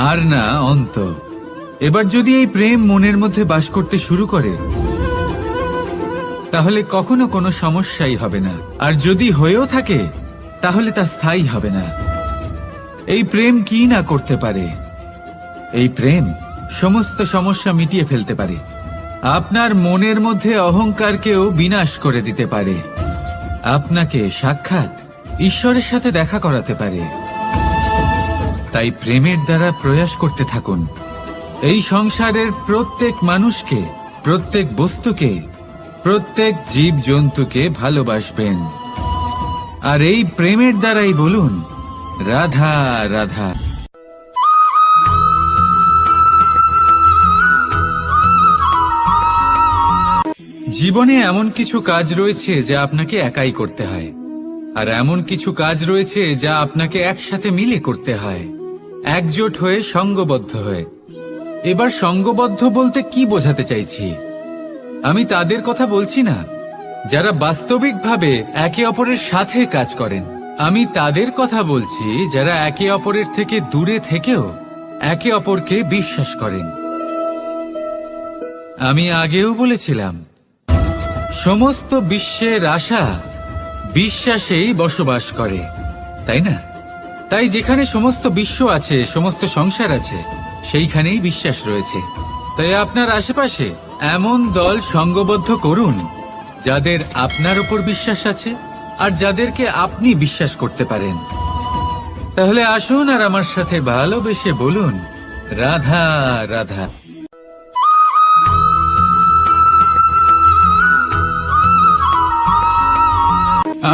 আর না অন্ত। এবার যদি এই প্রেম মনের মধ্যে বাস করতে শুরু করে তাহলে কখনো কোনো সমস্যাই হবে না, আর যদি হয়েও থাকে তাহলে তা স্থায়ী হবে না। এই প্রেম কি না করতে পারে? এই প্রেম সমস্ত সমস্যা মিটিয়ে ফেলতে পারে, আপনার মনের মধ্যে অহংকারকেও বিনাশ করে দিতে পারে, আপনাকে সাক্ষাৎ ঈশ্বরের সাথে দেখা করাতে পারে। তাই প্রেমের দ্বারা প্রয়াস করতে থাকুন। এই সংসারের প্রত্যেক মানুষকে, প্রত্যেক বস্তুকে, প্রত্যেক জীব জন্তুকে ভালোবাসবেন। আর এই প্রেমের দ্বারাই বলুন রাধা রাধা। জীবনে এমন কিছু কাজ রয়েছে যা আপনাকে একাই করতে হয়, আর এমন কিছু কাজ রয়েছে যা আপনাকে একসাথে মিলে করতে হয়, একজোট হয়ে, সঙ্গবদ্ধ হয়ে। এবার সঙ্গবদ্ধ বলতে কি বোঝাতে চাইছি? আমি তাদের কথা বলছি না যারা বাস্তবিকভাবে একে অপরের সাথে কাজ করেন। আমি তাদের কথা বলছি যারা একে অপরের থেকে দূরে থেকেও একে অপরকে বিশ্বাস করেন। আমি আগেও বলেছিলাম, সমস্ত বিশ্বের আশা বিশ্বাসেই বসবাস করে, তাই না? তাই যেখানে সমস্ত বিশ্ব আছে, সমস্ত সংসার আছে, সেইখানেই বিশ্বাস রয়েছে। তাই আপনার আশেপাশে এমন দল সঙ্গবদ্ধ করুন যাদের আপনার উপর বিশ্বাস আছে আর যাদেরকে আপনি বিশ্বাস করতে পারেন। তাহলে আসুন আর আমার সাথে ভালোবেসে বলুন রাধা রাধা।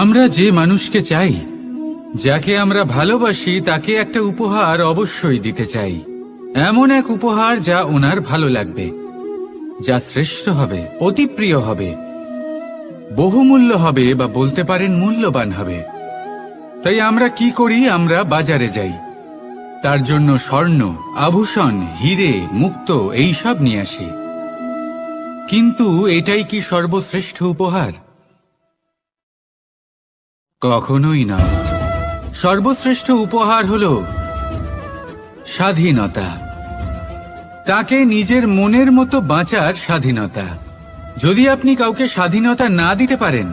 আমরা যে মানুষকে চাই, যাকে আমরা ভালোবাসি, তাকে একটা উপহার অবশ্যই দিতে চাই। এমন এক উপহার যা ওনার ভালো লাগবে, যা শ্রেষ্ঠ হবে, অতি প্রিয় হবে, বহুমূল্য হবে, বা বলতে পারেন মূল্যবান হবে। তাই আমরা কি করি? আমরা বাজারে যাই, তার জন্য স্বর্ণ, আভূষণ, হিরে, মুক্ত এইসব নিয়ে আসি। কিন্তু এটাই কি সর্বশ্রেষ্ঠ উপহার? কখনোই নয়। সর্বশ্রেষ্ঠ উপহার হল স্বাধীনতা, তাকে নিজের মনের মতো বাঁচার স্বাধীনতা। যদি আপনি কাউকে স্বাধীনতা না দিতে পারেন,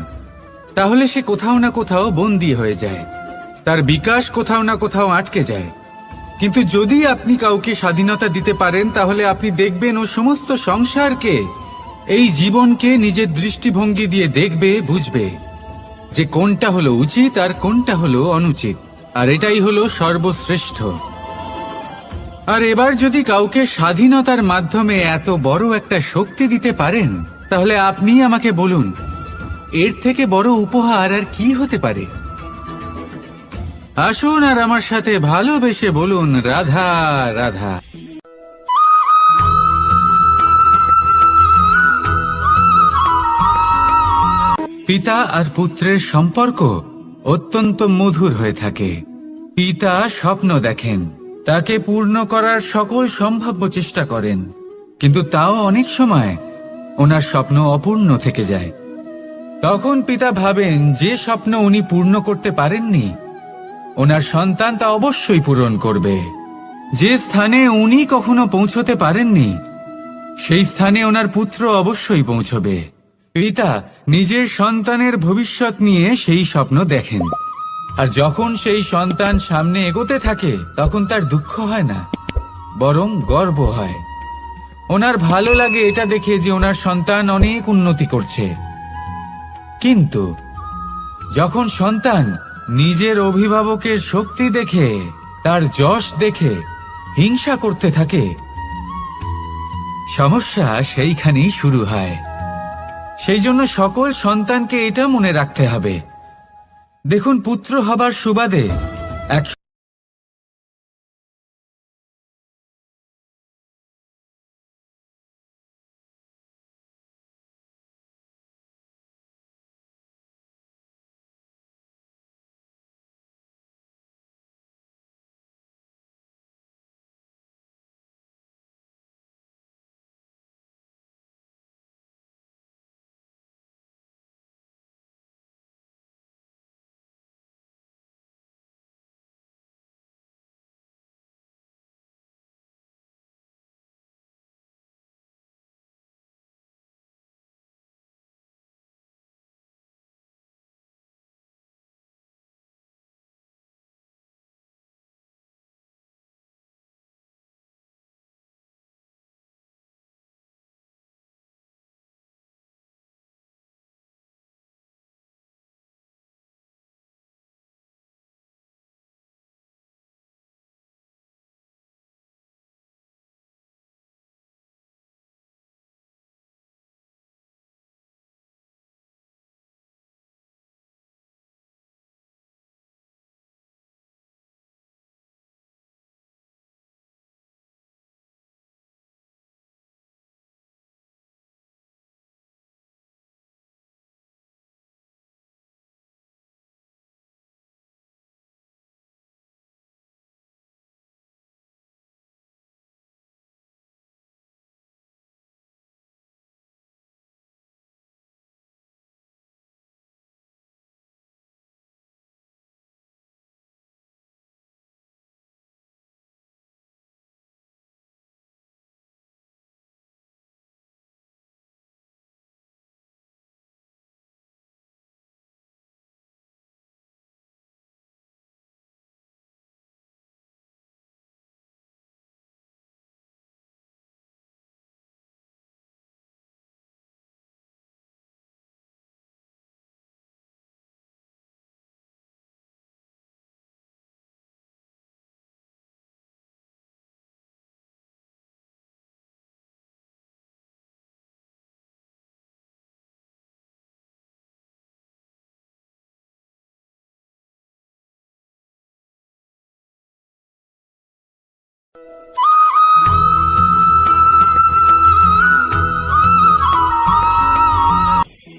তাহলে সে কোথাও না কোথাও বন্দী হয়ে যায়, তার বিকাশ কোথাও না কোথাও আটকে যায়। কিন্তু যদি আপনি কাউকে স্বাধীনতা দিতে পারেন, তাহলে আপনি দেখবেন ও সমস্ত সংসারকে, এই জীবনকে নিজের দৃষ্টিভঙ্গি দিয়ে দেখবে, বুঝবে যে কোনটা হলো উচিত আর কোনটা হলো অনুচিত। আর এটাই হলো সর্বশ্রেষ্ঠ। আর এবার যদি কাউকে স্বাধীনতার মাধ্যমে এত বড় একটা শক্তি দিতে পারেন, তাহলে আপনি আমাকে বলুন, এর থেকে বড় উপহার আর কি হতে পারে? আসুন আর আমার সাথে ভালোবেসে বলুন রাধা রাধা। পিতা আর পুত্রের সম্পর্ক অত্যন্ত মধুর হয়ে থাকে। পিতা স্বপ্ন দেখেন, তাকে পূর্ণ করার সকল সম্ভাব্য চেষ্টা করেন, কিন্তু তাও অনেক সময় ওনার স্বপ্ন অপূর্ণ থেকে যায়। তখন পিতা ভাবেন যে স্বপ্ন উনি পূর্ণ করতে পারেননি, ওনার সন্তান তা অবশ্যই পূরণ করবে। যে স্থানে উনি কখনো পৌঁছতে পারেননি, সেই স্থানে ওনার পুত্র অবশ্যই পৌঁছবে। পিতা নিজের সন্তানের ভবিষ্যৎ নিয়ে সেই স্বপ্ন দেখেন, আর যখন সেই সন্তান সামনে এগোতে থাকে, তখন তার দুঃখ হয় না, বরং গর্ব হয়। ওনার ভালো লাগে এটা দেখে যে ওনার সন্তান অনেক উন্নতি করছে। কিন্তু যখন সন্তান নিজের অভিভাবকের শক্তি দেখে, তার যশ দেখে হিংসা করতে থাকে, সমস্যা সেইখানেই শুরু হয়। সেই জন্য সকল সন্তানকে এটা মনে রাখতে হবে, দেখুন, পুত্র হবার সুবাদে এক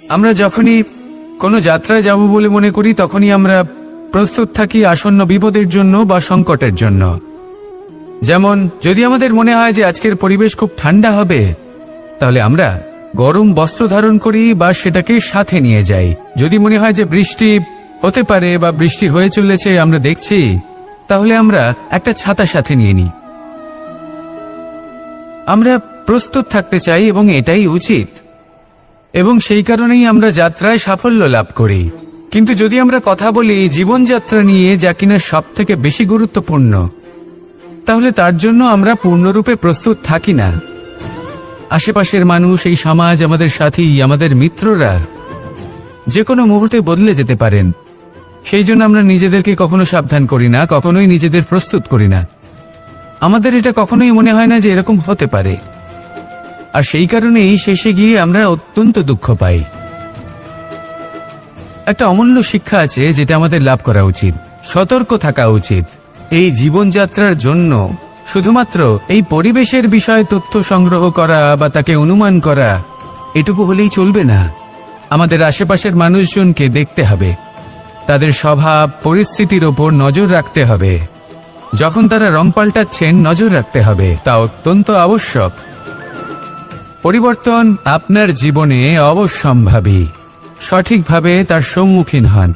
আমরা যখনই কোনো যাত্রায় যাব বলে মনে করি তখনই আমরা প্রস্তুত থাকি আসন্ন বিপদের জন্য বা সংকটের জন্য। যেমন যদি আমাদের মনে হয় যে আজকের পরিবেশ খুব ঠান্ডা হবে, তাহলে আমরা গরম বস্ত্র ধারণ করি বা সেটাকে সাথে নিয়ে যাই। যদি মনে হয় যে বৃষ্টি হতে পারে বা বৃষ্টি হয়ে চলেছে আমরা দেখছি, তাহলে আমরা একটা ছাতা সাথে নিয়ে নিই। আমরা প্রস্তুত থাকতে চাই এবং এটাই উচিত, এবং সেই কারণেই আমরা যাত্রায় সাফল্য লাভ করি। কিন্তু যদি আমরা কথা বলি জীবনযাত্রা নিয়ে, যা কিনা সব থেকে বেশি গুরুত্বপূর্ণ, তাহলে তার জন্য আমরা পূর্ণরূপে প্রস্তুত থাকি না। আশেপাশের মানুষ, এই সমাজ, আমাদের সাথী, আমাদের মিত্ররা যে কোনো মুহূর্তে বদলে যেতে পারেন। সেই জন্য আমরা নিজেদেরকে কখনো সাবধান করি না, কখনোই নিজেদের প্রস্তুত করি না। আমাদের এটা কখনোই মনে হয় না যে এরকম হতে পারে, আর সেই কারণেই শেষে গিয়ে আমরা অত্যন্ত দুঃখ পাই। একটা অমূল্য শিক্ষা আছে যেটা আমাদের লাভ করা উচিত। সতর্ক থাকা উচিত। এই জীবনযাত্রার জন্য শুধুমাত্র এই পরিবেশের বিষয়ে তথ্য সংগ্রহ করা বা তাকে অনুমান করা এটুকু হলেই চলবে না। আমাদের আশেপাশের মানুষজনকে দেখতে হবে, তাদের স্বভাব পরিস্থিতির ওপর নজর রাখতে হবে। যখন তারা রং পাল্টাচ্ছেন নজর রাখতে হবে, তা অত্যন্ত আবশ্যক। পরিবর্তন আপনার জীবনে অবশ্যম্ভাবী। সঠিকভাবে তার সম্মুখীন হন।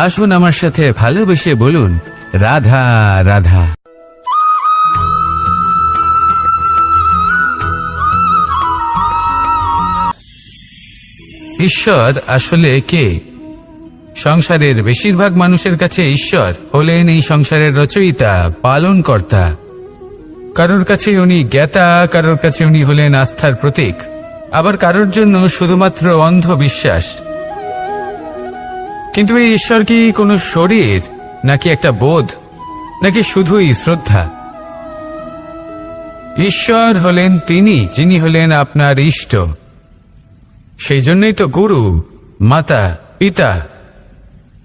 আসুন আমার সাথে ভালোবেসে বলুন, রাধা রাধা। ঈশ্বর আসলে কে? সংসারের বেশিরভাগ মানুষের কাছে ঈশ্বর হলেন এই সংসারের রচয়িতা, পালনকর্তা। কারোর কাছে উনি জ্ঞাতা, কারোর কাছে উনি হলেন আস্থার প্রতীক, আবার কারোর জন্য শুধুমাত্র অন্ধ বিশ্বাস। কিন্তু এই ঈশ্বর কি কোনো শরীর, নাকি একটা বোধ, নাকি শুধুই শ্রদ্ধা? ঈশ্বর হলেন তিনি যিনি হলেন আপনার ইষ্ট। সেই জন্যই তো গুরু, মাতা, পিতা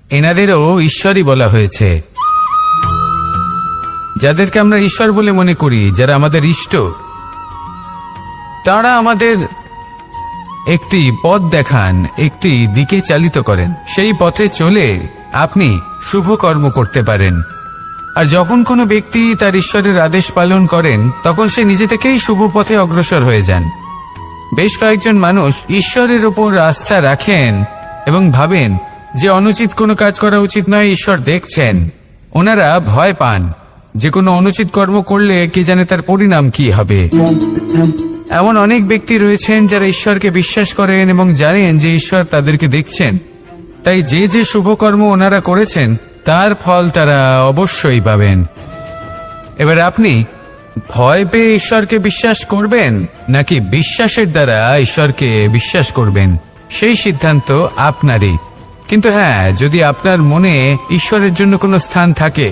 এনাদেরও ঈশ্বরই বলা হয়েছে। যাদেরকে আমরা ঈশ্বর বলে মনে করি, যারা আমাদের ইষ্ট, তারা আমাদের একটি পথ দেখান, একটি দিকে চালিত করেন। সেই পথে চলে আপনি শুভ কর্ম করতে পারেন। আর যখন কোনো ব্যক্তি তার ঈশ্বরের আদেশ পালন করেন, তখন সে নিজে থেকেই শুভ পথে অগ্রসর হয়ে যান। বেশ কয়েকজন মানুষ ঈশ্বরের ওপর আস্থা রাখেন এবং ভাবেন যে অনুচিত কোনো কাজ করা উচিত নয়, ঈশ্বর দেখছেন। ওনারা ভয় পান যে কোনো অনুচিত কর্ম করলে কে জানে তার পরিণাম কি হবে। এমন অনেক ব্যক্তি রয়েছেন যারা ঈশ্বরকে বিশ্বাস করেন এবং জানেন যে ঈশ্বর তাদেরকে দেখছেন, তাই যে যে শুভ কর্ম ওনারা করেছেন তার ফল তারা অবশ্যই পাবেন। এবার আপনি ভয় পেয়ে ঈশ্বরকে বিশ্বাস করবেন নাকি বিশ্বাসের দ্বারা ঈশ্বরকে বিশ্বাস করবেন, সেই সিদ্ধান্ত আপনারই। কিন্তু হ্যাঁ, যদি আপনার মনে ঈশ্বরের জন্য কোনো স্থান থাকে,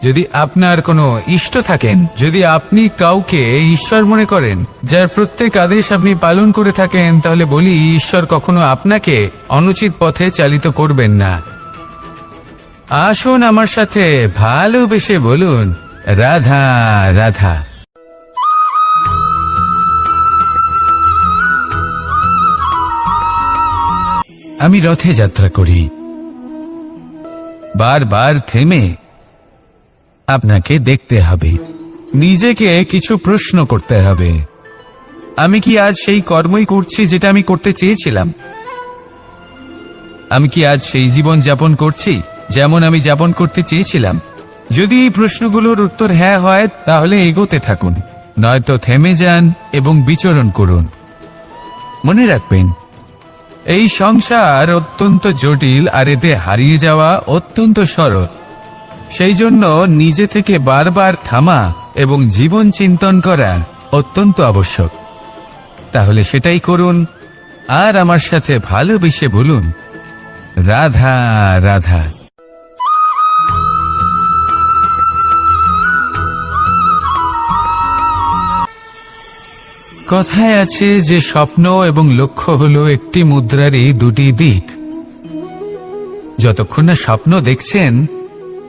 যদি আপনার কোনো ইষ্ট থাকেন, যদি আপনি কাউকে ঈশ্বর মনে করেন, যার প্রত্যেক আদেশ আপনি পালন করে থাকেন, তাহলে বলি ঈশ্বর কখনো আপনাকে অনুচিত পথে চালিত করবেন না। আসুন আমার সাথে ভালোবেসে বলুন, রাধা রাধা। আমি রথে যাত্রা করি। বারবার থেমে আপনাকে দেখতে হবে, নিজেকে কিছু প্রশ্ন করতে হবে। আমি কি আজ সেই কর্মই করছি যেটা আমি করতে চেয়েছিলাম? আমি কি আজ সেই জীবন যাপন করছি যেমন আমি যাপন করতে চেয়েছিলাম? যদি এই প্রশ্নগুলোর উত্তর হ্যাঁ হয়, তাহলে এগোতে থাকুন, নয়তো থেমে যান এবং বিচরণ করুন। মনে রাখবেন, এই সংসার অত্যন্ত জটিল, আর এতে হারিয়ে যাওয়া অত্যন্ত সরল। সেই জন্য নিজে থেকে বারবার থামা এবং জীবন চিন্তন করা অত্যন্ত আবশ্যক। তাহলে সেটাই করুন, আর আমার সাথে ভালোবেসে বলুন, রাধা রাধা। কথায় আছে যে স্বপ্ন এবং লক্ষ্য হলো একটি মুদ্রারই দুটি দিক। যতক্ষণ না স্বপ্ন দেখছেন,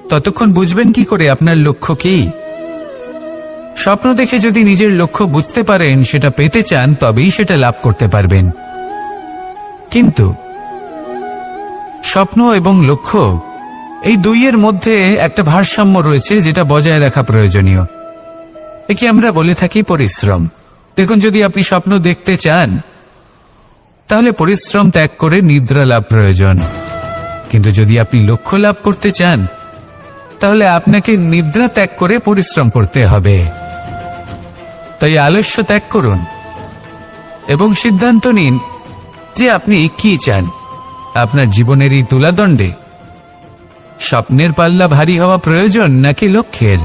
ততক্ষণ বুঝবেন কি করে আপনার লক্ষ্য কি? স্বপ্ন দেখে যদি নিজের লক্ষ্য বুঝতে পারেন, সেটা পেতে চান, তবেই সেটা লাভ করতে পারবেন। কিন্তু স্বপ্ন এবং লক্ষ্য এই দুইয়ের মধ্যে একটা ভারসাম্য রয়েছে, যেটা বজায় রাখা প্রয়োজনীয়। একে আমরা বলে থাকি পরিশ্রম। দেখুন, যদি আপনি স্বপ্ন দেখতে চান, তাহলে পরিশ্রম ত্যাগ করে নিদ্রা লাভ প্রয়োজন। কিন্তু যদি আপনি লক্ষ্য লাভ করতে চান, তাহলে আপনাকে নিদ্রা ত্যাগ করে পরিশ্রম করতে হবে। তাই আলস্য ত্যাগ করুন এবং সিদ্ধান্ত নিন যে আপনি কি চান। আপনার জীবনের এই তুলাদণ্ডে স্বপ্নের পাল্লা ভারী হওয়া প্রয়োজন নাকি লক্ষ্যের?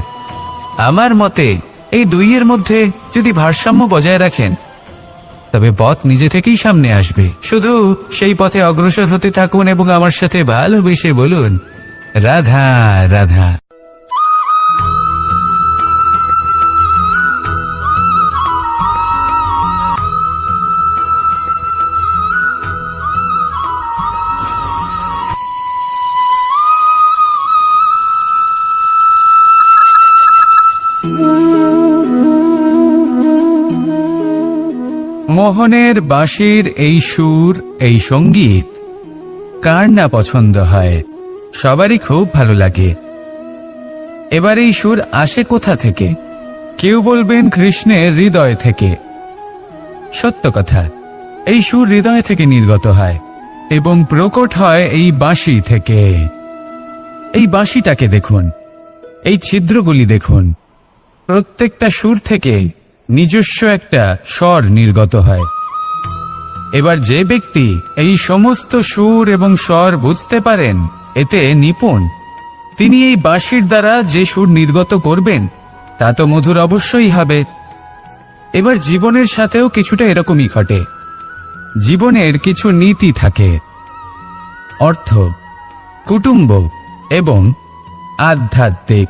আমার মতে এই দুইয়ের মধ্যে যদি ভারসাম্য বজায় রাখেন, তবে পথ নিজে থেকেই সামনে আসবে। শুধু সেই পথে অগ্রসর হতে থাকুন এবং আমার সাথে ভালোবেসে বলুন, রাধা রাধা। মোহনের বাঁশির এই সুর, এই সঙ্গীত কার না পছন্দ হয়? সবারই খুব ভালো লাগে। এবার এই সুর আসে কোথা থেকে? কেউ বলবেন কৃষ্ণের হৃদয় থেকে। সত্য কথা, এই সুর হৃদয় থেকে নির্গত হয় এবং প্রকট হয় এই বাঁশি থেকে। এই বাঁশিটাকে দেখুন, এই ছিদ্রগুলি দেখুন, প্রত্যেকটা সুর থেকে নিজস্ব একটা স্বর নির্গত হয়। এবার যে ব্যক্তি এই সমস্ত সুর এবং স্বর বুঝতে পারেন, এতে নিপুণ, তিনি এই বাঁশির দ্বারা যে সুর নির্গত করবেন তা তো মধুর অবশ্যই হবে। এবার জীবনের সাথেও কিছুটা এরকমই ঘটে। জীবনের কিছু নীতি থাকে, অর্থ, কুটুম্ব এবং আধ্যাত্মিক।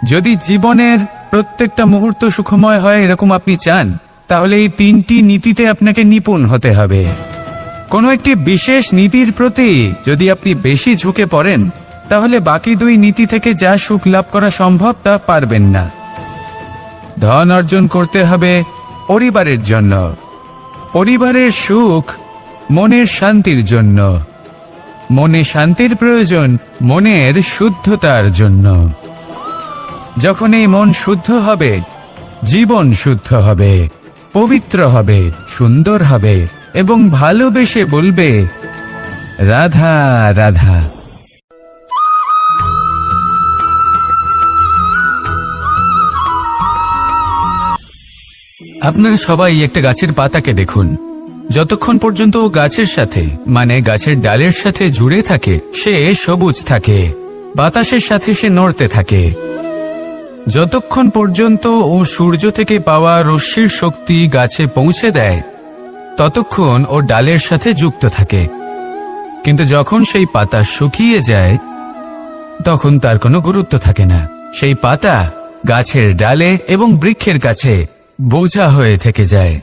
যদি জীবনের প্রত্যেকটা মুহূর্ত সুখময় হয় এরকম আপনি চান, তাহলে এই তিনটি নীতিতে আপনাকে নিপুণ হতে হবে। কোনো একটি বিশেষ নীতির প্রতি যদি আপনি বেশি ঝুঁকে পড়েন, তাহলে বাকি দুই নীতি থেকে যা সুখ লাভ করা সম্ভব তা পারবেন না। ধন অর্জন করতে হবে পরিবারের জন্য, পরিবারের সুখ মনের শান্তির জন্য, মনে শান্তির প্রয়োজন মনের শুদ্ধতার জন্য। যখন এই মন শুদ্ধ হবে, জীবন শুদ্ধ হবে, পবিত্র হবে, সুন্দর হবে এবং ভালোবেসে বলবে, রাধা রাধা। আপনারা সবাই একটা গাছের পাতাকে দেখুন। যতক্ষণ পর্যন্ত ও গাছের সাথে, মানে গাছের ডালের সাথে জুড়ে থাকে, সে সবুজ থাকে, বাতাসের সাথে সে নড়তে থাকে। যতক্ষণ পর্যন্ত ও সূর্য থেকে পাওয়া রশ্মির শক্তি গাছে পৌঁছে দেয়, ততক্ষণ ও ডালের সাথে যুক্ত থাকে। কিন্তু যখন সেই পাতা শুকিয়ে যায়, তখন তার কোনো গুরুত্ব থাকে না। সেই পাতা গাছের ডালে এবং বৃক্ষের কাছে বোঝা হয়ে থেকে যায়।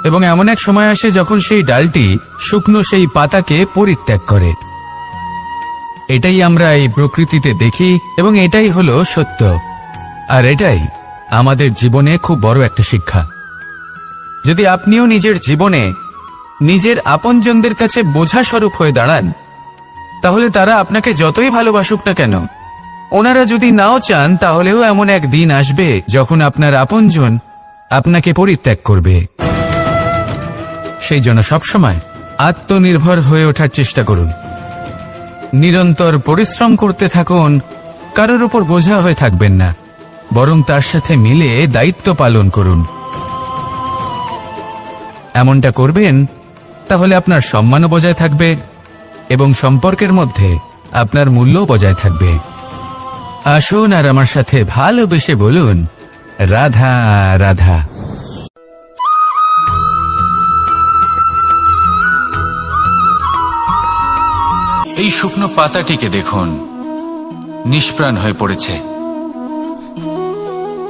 এবং এমন এক সময় আসে যখন সেই ডালটি শুকনো সেই পাতাকে পরিত্যাগ করে। এটাই আমরা এই প্রকৃতিতে দেখি এবং এটাই হলো সত্য। আর এটাই আমাদের জীবনে খুব বড় একটা শিক্ষা। যদি আপনিও নিজের জীবনে নিজের আপনজনদের কাছে বোঝা স্বরূপ হয়ে দাঁড়ান, তাহলে তারা আপনাকে যতই ভালোবাসুক না কেন, ওনারা যদি নাও চান, তাহলেও এমন এক দিন আসবে যখন আপনার আপনজন আপনাকে পরিত্যাগ করবে। সেই জন্য সবসময় আত্মনির্ভর হয়ে ওঠার চেষ্টা করুন। নিরন্তর পরিশ্রম করতে থাকুন, কারোর উপর বোঝা হয়ে থাকবেন না, বরং তার সাথে মিলে দায়িত্ব পালন করুন। এমনটা করবেন, তাহলে আপনার সম্মানও বজায় থাকবে এবং সম্পর্কের মধ্যে আপনার মূল্যও বজায় থাকবে। আসুন আর আমার সাথে ভালোবেসে বলুন, রাধা রাধা। এই শুকনো পাতাটিকে দেখুন, নিষ্প্রাণ হয়ে পড়েছে।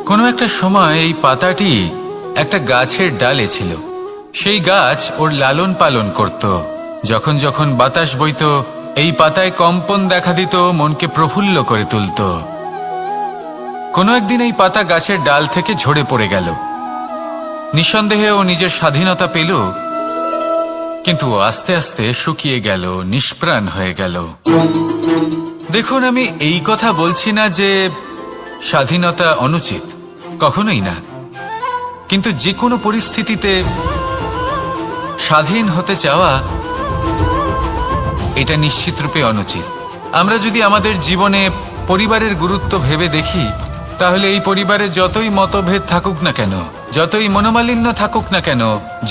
কোনো একটা সময় এই পাতাটি একটা গাছের ডালে ছিল। সেই গাছ ওর লালন পালন করত। যখন যখন বাতাস বইত, এই পাতায় কম্পন দেখা দিত, মনকে প্রফুল্ল করে তুলত। কোনো একদিন এই পাতা গাছের ডাল থেকে ঝরে পড়ে গেল। নিঃসন্দেহে ও নিজের স্বাধীনতা পেল, কিন্তু আস্তে আস্তে শুকিয়ে গেল, নিষ্প্রাণ হয়ে গেল। দেখুন, আমি এই কথা বলছি না যে স্বাধীনতা অনুচিত, কখনোই না। কিন্তু যে কোনো পরিস্থিতিতে স্বাধীন হতে চাওয়া এটা নিশ্চিতরূপে অনুচিত। আমরা যদি আমাদের জীবনে পরিবারের গুরুত্ব ভেবে দেখি, তাহলে এই পরিবারে যতই মতভেদ থাকুক না কেন, যতই মনোমালিন্য থাকুক না কেন,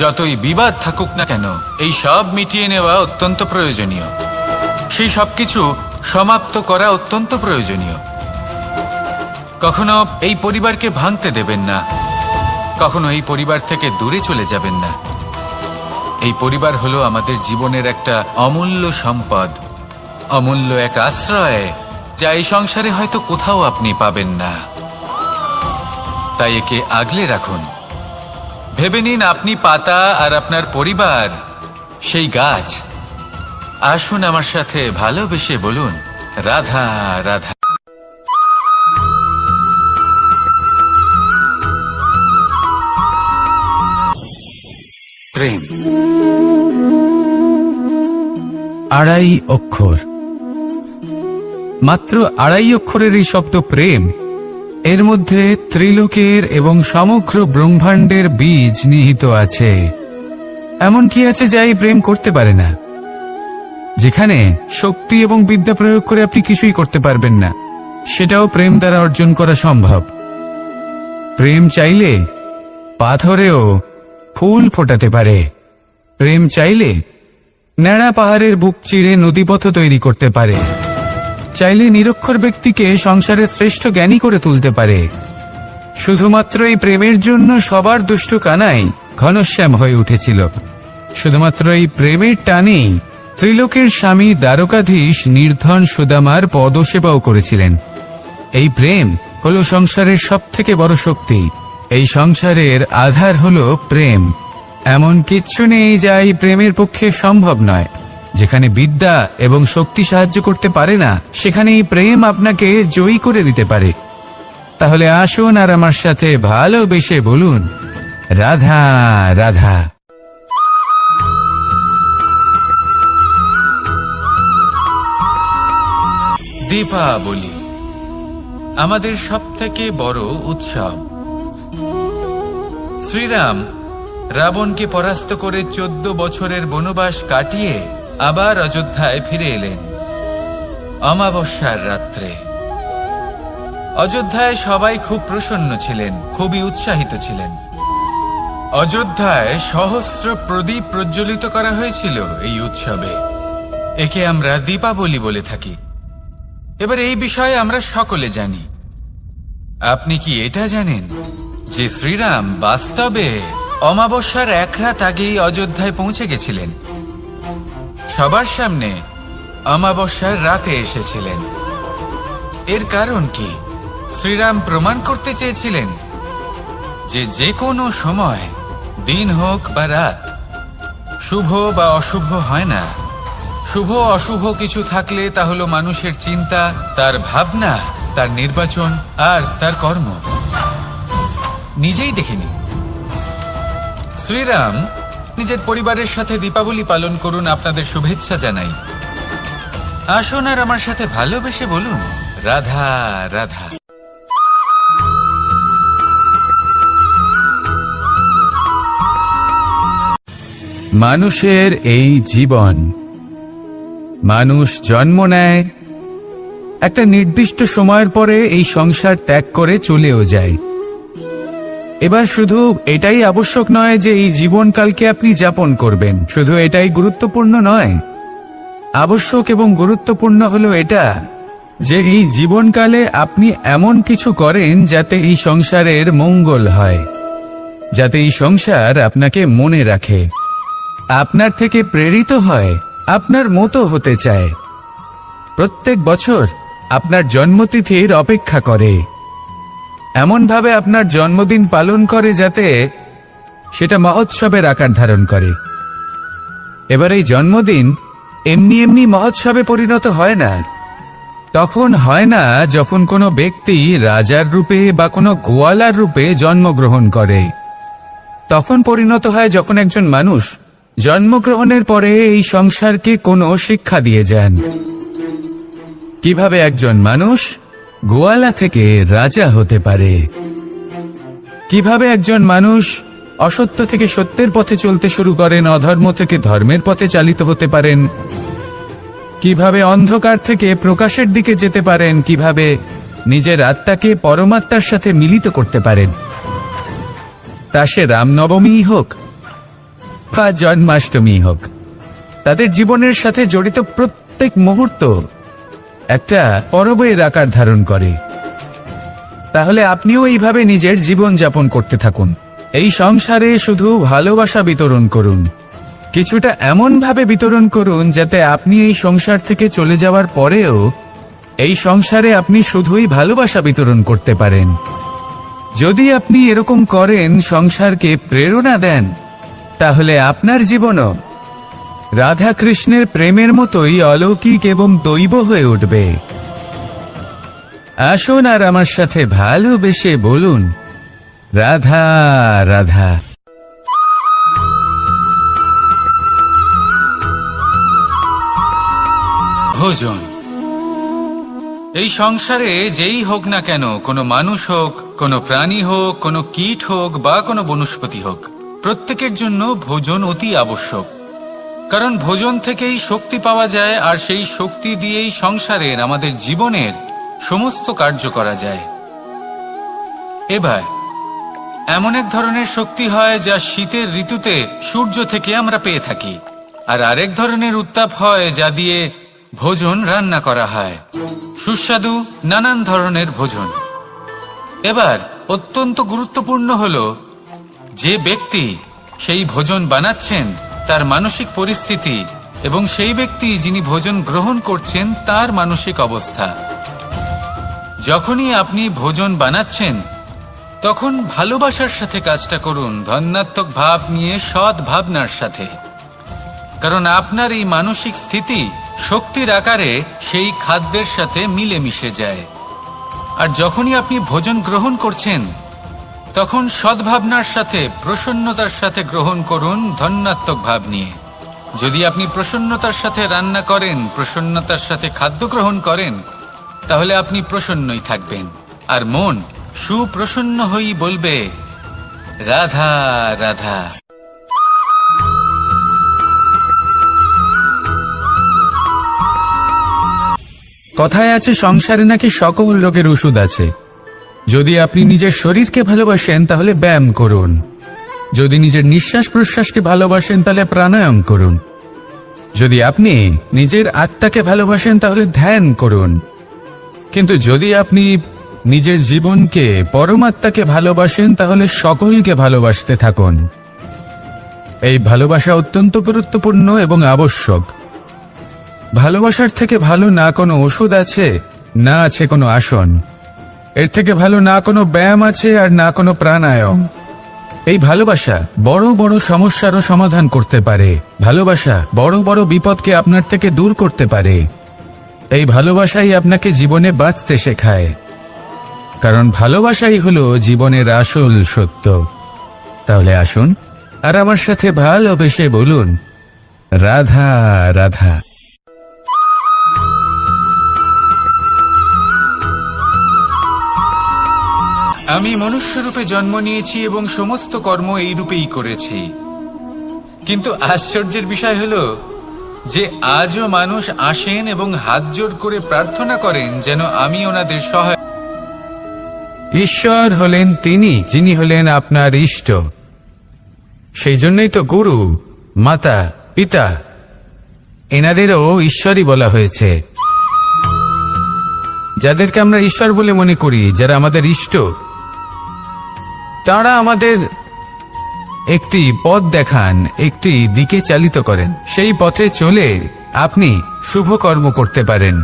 যতই বিবাদ থাকুক না কেন, এই সব মিটিয়ে নেওয়া অত্যন্ত প্রয়োজনীয়। সেই সবকিছু সমাপ্ত করা অত্যন্ত প্রয়োজনীয়। কখনো এই পরিবারকে ভাঙতে দেবেন না, কখনো এই পরিবার থেকে দূরে চলে যাবেন না। এই পরিবার হলো আমাদের জীবনের একটা অমূল্য সম্পদ, অমূল্য এক আশ্রয়, যা এই সংসারে হয়তো কোথাও আপনি পাবেন না। তাই একে আগলে রাখুন। ভেবে নিন আপনি পাতা আর আপনার পরিবার সেই গাছ। আসুন আমার সাথে ভালোবেসে বলুন, রাধা রাধা। প্রেম আড়াই অক্ষর, মাত্র আড়াই অক্ষরের এই শব্দ প্রেম, এর মধ্যে ত্রিলোকের এবং সমগ্র ব্রহ্মাণ্ডের বীজ নিহিত আছে। এমন কি আছে যা এই প্রেম করতে পারে না? যেখানে শক্তি এবং বিদ্যা প্রয়োগ করে আপনি কিছুই করতে পারবেন না, সেটাও প্রেম দ্বারা অর্জন করা সম্ভব। প্রেম চাইলে পাথরেও ফুল ফোটাতে পারে। প্রেম চাইলে ন্যাড়া পাহাড়ের বুক চিরে নদীপথ তৈরি করতে পারে। চাইলে নিরক্ষর ব্যক্তিকে সংসারের শ্রেষ্ঠ জ্ঞানী করে তুলতে পারে। শুধুমাত্র এই প্রেমের জন্য সবার দুষ্ট কানাই ঘনশ্যাম হয়ে উঠেছিল। শুধুমাত্র এই প্রেমের টানেই ত্রিলোকের স্বামী দ্বারকাধীশ নির্ধন সুদামার পদসেবাও করেছিলেন। এই প্রেম হলো সংসারের সবথেকে বড় শক্তি। এই সংসারের আধার হলো প্রেম। এমন কিচ্ছু নেই যা এই প্রেমের পক্ষে সম্ভব নয়। যেখানে বিদ্যা এবং শক্তি সাহায্য করতে পারে না, সেখানে এই প্রেম আপনাকে জয়ী করে দিতে পারে। তাহলে আসুন আর আমার সাথে ভালোবেসে বলুন, রাধা রাধা। দীপাবলি আমাদের সবথেকে বড় উৎসব। শ্রীরাম রাবণকে পরাস্ত করে 14 বছরের বনবাস কাটিয়ে আবার অযোধ্যায় ফিরে এলেন অমাবস্যার রাত্রে। অযোধ্যায় সবাই খুব প্রসন্ন ছিলেন, খুবই উৎসাহিত ছিলেন। অযোধ্যায় সহস্র প্রদীপ প্রজ্বলিত করা হয়েছিল এই উৎসবে। একে আমরা দীপাবলি বলে থাকি। এবার এই বিষয়ে আমরা সকলে জানি। আপনি কি এটা জানেন যে শ্রীরাম বাস্তবে অমাবস্যার এক রাত আগেই অযোধ্যায় পৌঁছে গেছিলেন? সবার সামনে অমাবস্যার রাতে এসেছিলেন। এর কারণ কি? শ্রীরাম প্রমাণ করতে চেয়েছিলেন যে যে কোনো সময়, দিন হোক বা রাত, শুভ বা অশুভ হয় না। শুভ অশুভ কিছু থাকলে তা হলো মানুষের চিন্তা, তার ভাবনা, তার নির্বাচন আর তার কর্ম। নিজেই দেখে নিন। শ্রীরাম নিজের পরিবারের সাথে দীপাবলি পালন করুন, আপনাদের শুভেচ্ছা জানাই। আসুন আর আমার সাথে ভালোবেসে বলুন, রাধা রাধা। মানুষের এই জীবন, মানুষ জন্ম নেয়, একটা নির্দিষ্ট সময়ের পরে এই সংসার ত্যাগ করে চলেও যায়। এবার শুধু এটাই আবশ্যক নয় যে এই জীবনকালকে আপনি যাপন করবেন, শুধু এটাই গুরুত্বপূর্ণ নয়। আবশ্যক এবং গুরুত্বপূর্ণ হলো এটা যে এই জীবনকালে আপনি এমন কিছু করেন যাতে এই সংসারের মঙ্গল হয়, যাতে এই সংসার আপনাকে মনে রাখে, আপনার থেকে প্রেরিত হয়, আপনার মতো হতে চায়। প্রত্যেক বছর আপনার জন্মতিথির অপেক্ষা করে, এমনভাবে আপনার জন্মদিন পালন করে যাতে সেটা মহোৎসবের আকার ধারণ করে। এবার এই জন্মদিন এমনি এমনি মহোৎসবে পরিণত হয় না, তখন হয় না যখন কোনো ব্যক্তি রাজার রূপে বা কোনো গোয়ালার রূপে জন্মগ্রহণ করে। তখন পরিণত হয় যখন একজন মানুষ জন্মগ্রহণের পরে এই সংসারকে কোনো শিক্ষা দিয়ে যান। কিভাবে একজন মানুষ গোয়ালা থেকে রাজা হতে পারে, কিভাবে একজন মানুষ অসত্য থেকে সত্যের পথে চলতে শুরু করেন, অধর্ম থেকে ধর্মের পথে চালিত হতে পারেন, কিভাবে অন্ধকার থেকে প্রকাশের দিকে যেতে পারেন, কিভাবে নিজের আত্মাকে পরমাত্মার সাথে মিলিত করতে পারেন। তা সে রামনবমী হোক বা জন্মাষ্টমী হোক, তাদের জীবনের সাথে জড়িত প্রত্যেক মুহূর্ত একটা পরবের আকার ধারণ করে। তাহলে আপনিও এইভাবে নিজের জীবন যাপন করতে থাকুন। এই সংসারে শুধু ভালোবাসা বিতরণ করুন, কিছুটা এমন ভাবে বিতরণ করুন যাতে আপনি এই সংসার থেকে চলে যাওয়ার পরেও এই সংসারে আপনি শুধুই ভালোবাসা বিতরণ করতে পারেন। যদি আপনি এরকম করেন, সংসারকে প্রেরণা দেন, তাহলে আপনার জীবনও রাধা কৃষ্ণের প্রেমের মতোই অলৌকিক এবং দৈব হয়ে উঠবে। আসুন আর আমার সাথে ভালোবেসে বলুন, রাধা রাধা। ভোজন। এই সংসারে যেই হোক না কেন, কোনো মানুষ হোক, কোনো প্রাণী হোক, কোনো কীট হোক বা কোনো বনস্পতি হোক, প্রত্যেকের জন্য ভোজন অতি আবশ্যক। কারণ ভোজন থেকেই শক্তি পাওয়া যায়, আর সেই শক্তি দিয়েই সংসারের, আমাদের জীবনের সমস্ত কার্য করা যায়। এবার এমন এক ধরনের শক্তি হয় যা শীতের ঋতুতে সূর্য থেকে আমরা পেয়ে থাকি, আর আরেক ধরনের উত্তাপ হয় যা দিয়ে ভোজন রান্না করা হয়, সুস্বাদু নানান ধরনের ভোজন। এবার অত্যন্ত গুরুত্বপূর্ণ হলো যে ব্যক্তি সেই ভোজন বানাচ্ছেন তার মানসিক পরিস্থিতি এবং সেই ব্যক্তি যিনি ভোজন গ্রহণ করছেন তার মানসিক অবস্থা। যখনই আপনি ভোজন বানাচ্ছেন তখন ভালোবাসার সাথে কাজটা করুন, ধন্যাত্মক ভাব নিয়ে, সৎ ভাবনার সাথে। কারণ আপনার এই মানসিক স্থিতি শক্তির আকারে সেই খাদ্যের সাথে মিলে মিশে যায়। আর যখনই আপনি ভোজন গ্রহণ করছেন তখন সদ্ভাবনার সাথে, প্রসন্নতার সাথে গ্রহণ করুন, ধন্যাত্মক ভাব নিয়ে। যদি আপনি প্রসন্নতার সাথে রান্না করেন, প্রসন্নতার সাথে খাদ্য গ্রহণ করেন, তাহলে আপনি প্রসন্নই থাকবেন, আর মন সুপ্রসন্ন হয়েই বলবে রাধা রাধা। কথায় আছে সংসারে নাকি সকল রোগের ওষুধ আছে। যদি আপনি নিজের শরীরকে ভালোবাসেন তাহলে ব্যায়াম করুন, যদি নিজের নিঃশ্বাস প্রশ্বাসকে ভালোবাসেন তাহলে প্রাণায়াম করুন, যদি আপনি নিজের আত্মাকে ভালোবাসেন তাহলে ধ্যান করুন। কিন্তু যদি আপনি নিজের জীবনকে, পরমাত্মাকে ভালোবাসেন তাহলে সকলকে ভালোবাসতে থাকুন। এই ভালোবাসা অত্যন্ত গুরুত্বপূর্ণ এবং আবশ্যক। ভালোবাসার থেকে ভালো না কোনো ওষুধ আছে, না আছে কোনো আসন। এর থেকে ভালো না কোনো ব্যায়াম আছে, আর না কোনো প্রাণায়াম। এই ভালোবাসা বড় বড় সমস্যারও সমাধান করতে পারে। ভালোবাসা বড় বড় বিপদকে আপনার থেকে দূর করতে পারে। এই ভালোবাসাই আপনাকে জীবনে বাঁচতে শেখায়, কারণ ভালোবাসাই হলো জীবনের আসল সত্য। তাহলে আসুন আর আমার সাথে ভালোবেসে বলুন, রাধা রাধা। আমি মনুষ্যরূপে জন্ম নিয়েছি এবং সমস্ত কর্ম এই রূপেই করেছি, কিন্তু আশ্চর্যের বিষয় হলো যে আজও মানুষ আসেন এবং হাত জোড় করে প্রার্থনা করেন যেন আমি ওনাদের সহায়। ঈশ্বর হলেন তিনি যিনি হলেন আপনার ইষ্ট। সেই জন্যই তো গুরু, মাতা, পিতা এনাদেরও ঈশ্বরই বলা হয়েছে। যাদেরকে আমরা ঈশ্বর বলে মনে করি, যারা আমাদের ইষ্ট, তারা আমাদের একটি পথ দেখান, একটি দিকে চালিত করেন। সেই পথে চলে আপনি শুভ কর্ম করতে পারেন।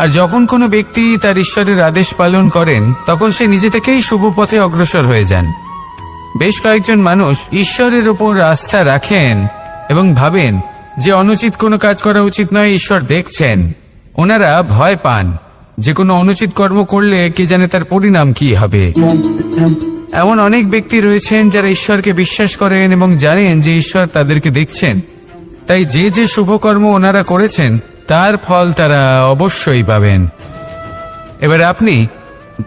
আর যখন কোনো ব্যক্তি তার ঈশ্বরের আদেশ পালন করেন তখন সে নিজে থেকেই শুভ পথে অগ্রসর হয়ে যান। বেশ কয়েকজন মানুষ ঈশ্বরের ওপর আস্থা রাখেন এবং ভাবেন যে অনুচিত কোনো কাজ করা উচিত নয়, ঈশ্বর দেখছেন। ওনারা ভয় পান যে কোনো অনুচিত কর্ম করলে কে জানে তার পরিণাম কি হবে। এমন অনেক ব্যক্তি রয়েছেন যারা ঈশ্বরকে বিশ্বাস করেন এবং জানেন যে ঈশ্বর তাদেরকে দেখছেন, তাই যে যে শুভকর্ম ওনারা করেছেন তার ফল তারা অবশ্যই পাবেন। এবার আপনি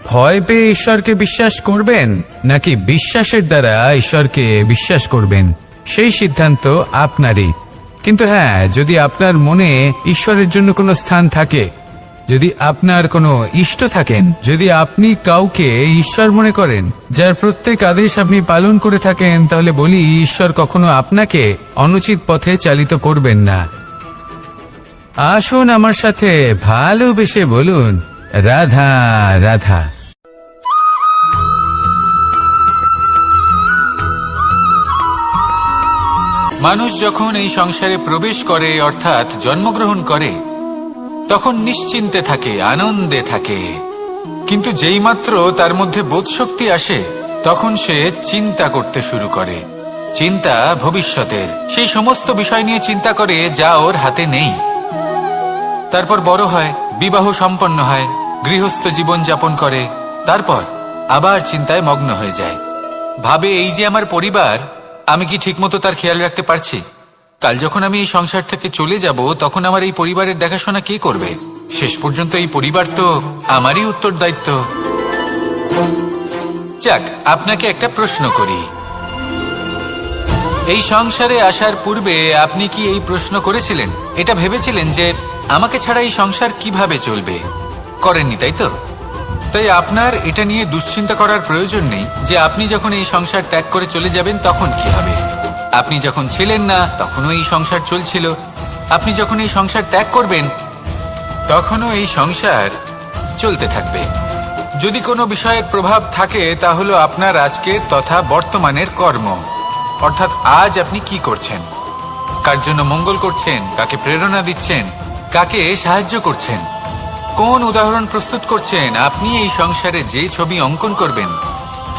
ভয় পেয়ে ঈশ্বরকে বিশ্বাস করবেন নাকি বিশ্বাসের দ্বারা ঈশ্বরকে বিশ্বাস করবেন, সেই সিদ্ধান্ত আপনারই। কিন্তু হ্যাঁ, যদি আপনার মনে ঈশ্বরের জন্য কোনো স্থান থাকে, যদি আপনার কোনো ইষ্ট থাকেন, যদি আপনি কাউকে ঈশ্বর মনে করেন যার প্রত্যেক আদেশ আপনি পালন করে থাকেন, তাহলে বলি ঈশ্বর কখনো আপনাকে অনুচিত পথে চালিত করবেন না। আসুন আমার সাথে ভালোবেসে বলুন, রাধা রাধা। মানুষ যখন এই সংসারে প্রবেশ করে অর্থাৎ জন্মগ্রহণ করে তখন নিশ্চিন্তে থাকে, আনন্দে থাকে। কিন্তু যেইমাত্র তার মধ্যে বোধশক্তি আসে তখন সে চিন্তা করতে শুরু করে। চিন্তা ভবিষ্যতের, সেই সমস্ত বিষয় নিয়ে চিন্তা করে যা ওর হাতে নেই। তারপর বড় হয়, বিবাহ সম্পন্ন হয়, গৃহস্থ জীবন যাপন করে, তারপর আবার চিন্তায় মগ্ন হয়ে যায়। ভাবে এই যে আমার পরিবার, আমি কি ঠিকমতো তার খেয়াল রাখতে পারছি? কাল যখন আমি এই সংসার থেকে চলে যাব তখন আমার এই পরিবারের দেখাশোনা কে করবে? শেষ পর্যন্ত এই পরিবার তো আমারই উত্তরদায়িত্ব। যাক, আপনাকে একটা প্রশ্ন করি। এই সংসারে আসার পূর্বে আপনি কি এই প্রশ্ন করেছিলেন, এটা ভেবেছিলেন যে আমাকে ছাড়া এই সংসার কিভাবে চলবে? করেননি, তাই তো? তাই আপনার এটা নিয়ে দুশ্চিন্তা করার প্রয়োজন নেই যে আপনি যখন এই সংসার ত্যাগ করে চলে যাবেন তখন কি হবে। আপনি যখন ছিলেন না তখনও এই সংসার চলছিল, আপনি যখন এই সংসার ত্যাগ করবেন তখনও এই সংসার চলতে থাকবে। যদি কোনো বিষয়ের প্রভাব থাকে তা হলো আপনার আজকের তথা বর্তমানের কর্ম, অর্থাৎ আজ আপনি কি করছেন, কার জন্য মঙ্গল করছেন, কাকে প্রেরণা দিচ্ছেন, কাকে সাহায্য করছেন, কোন উদাহরণ প্রস্তুত করছেন। আপনি এই সংসারে যে ছবি অঙ্কন করবেন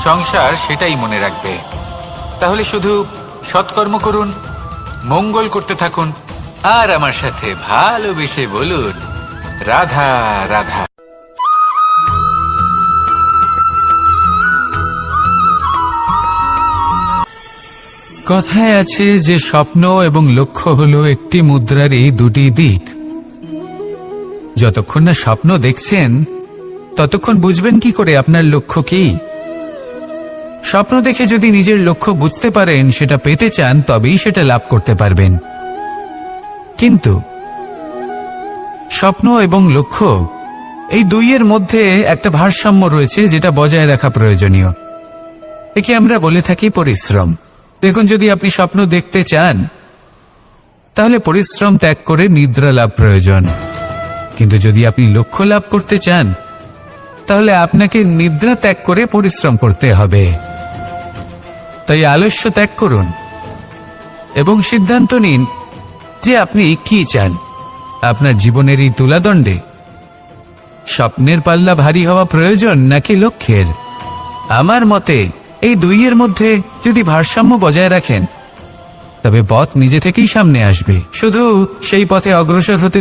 সংসার সেটাই মনে রাখবে। তাহলে শুধু সৎকর্ম করুন, মঙ্গল করতে থাকুন, আর আমার সাথে ভালোবেসে বলুন, রাধা রাধা। কথায় আছে যে স্বপ্ন এবং লক্ষ্য হলো একটি মুদ্রারই দুটি দিক। যতক্ষণ না স্বপ্ন দেখছেন ততক্ষণ বুঝবেন কি করে আপনার লক্ষ্য কি? স্বপ্ন দেখে যদি নিজের লক্ষ্য বুঝতে পারেন, সেটা পেতে চান, তবেই সেটা লাভ করতে পারবেন। কিন্তু স্বপ্ন এবং লক্ষ্য এই দুইয়ের মধ্যে একটা ভারসাম্য রয়েছে যেটা বজায় রাখা প্রয়োজনীয়। একে আমরা বলে থাকি পরিশ্রম। দেখুন, যদি আপনি স্বপ্ন দেখতে চান তাহলে পরিশ্রম ত্যাগ করে নিদ্রা লাভ প্রয়োজন। কিন্তু যদি আপনি লক্ষ্য লাভ করতে চান তাহলে আপনাকে নিদ্রা ত্যাগ করে পরিশ্রম করতে হবে। তাই আলস্য ত্যাগ করুন এবং সিদ্ধান্ত নিন যে আপনি কি চান। আপনার জীবনের এই তুলাদণ্ডে স্বপ্নের পাল্লা ভারী হওয়া প্রয়োজন নাকি লক্ষ্যের? আমার মতে এই দুইয়ের মধ্যে যদি ভারসাম্য বজায় রাখেন তবে পথ নিজে থেকেই সামনে আসবে। শুধু সেই পথে অগ্রসর হতে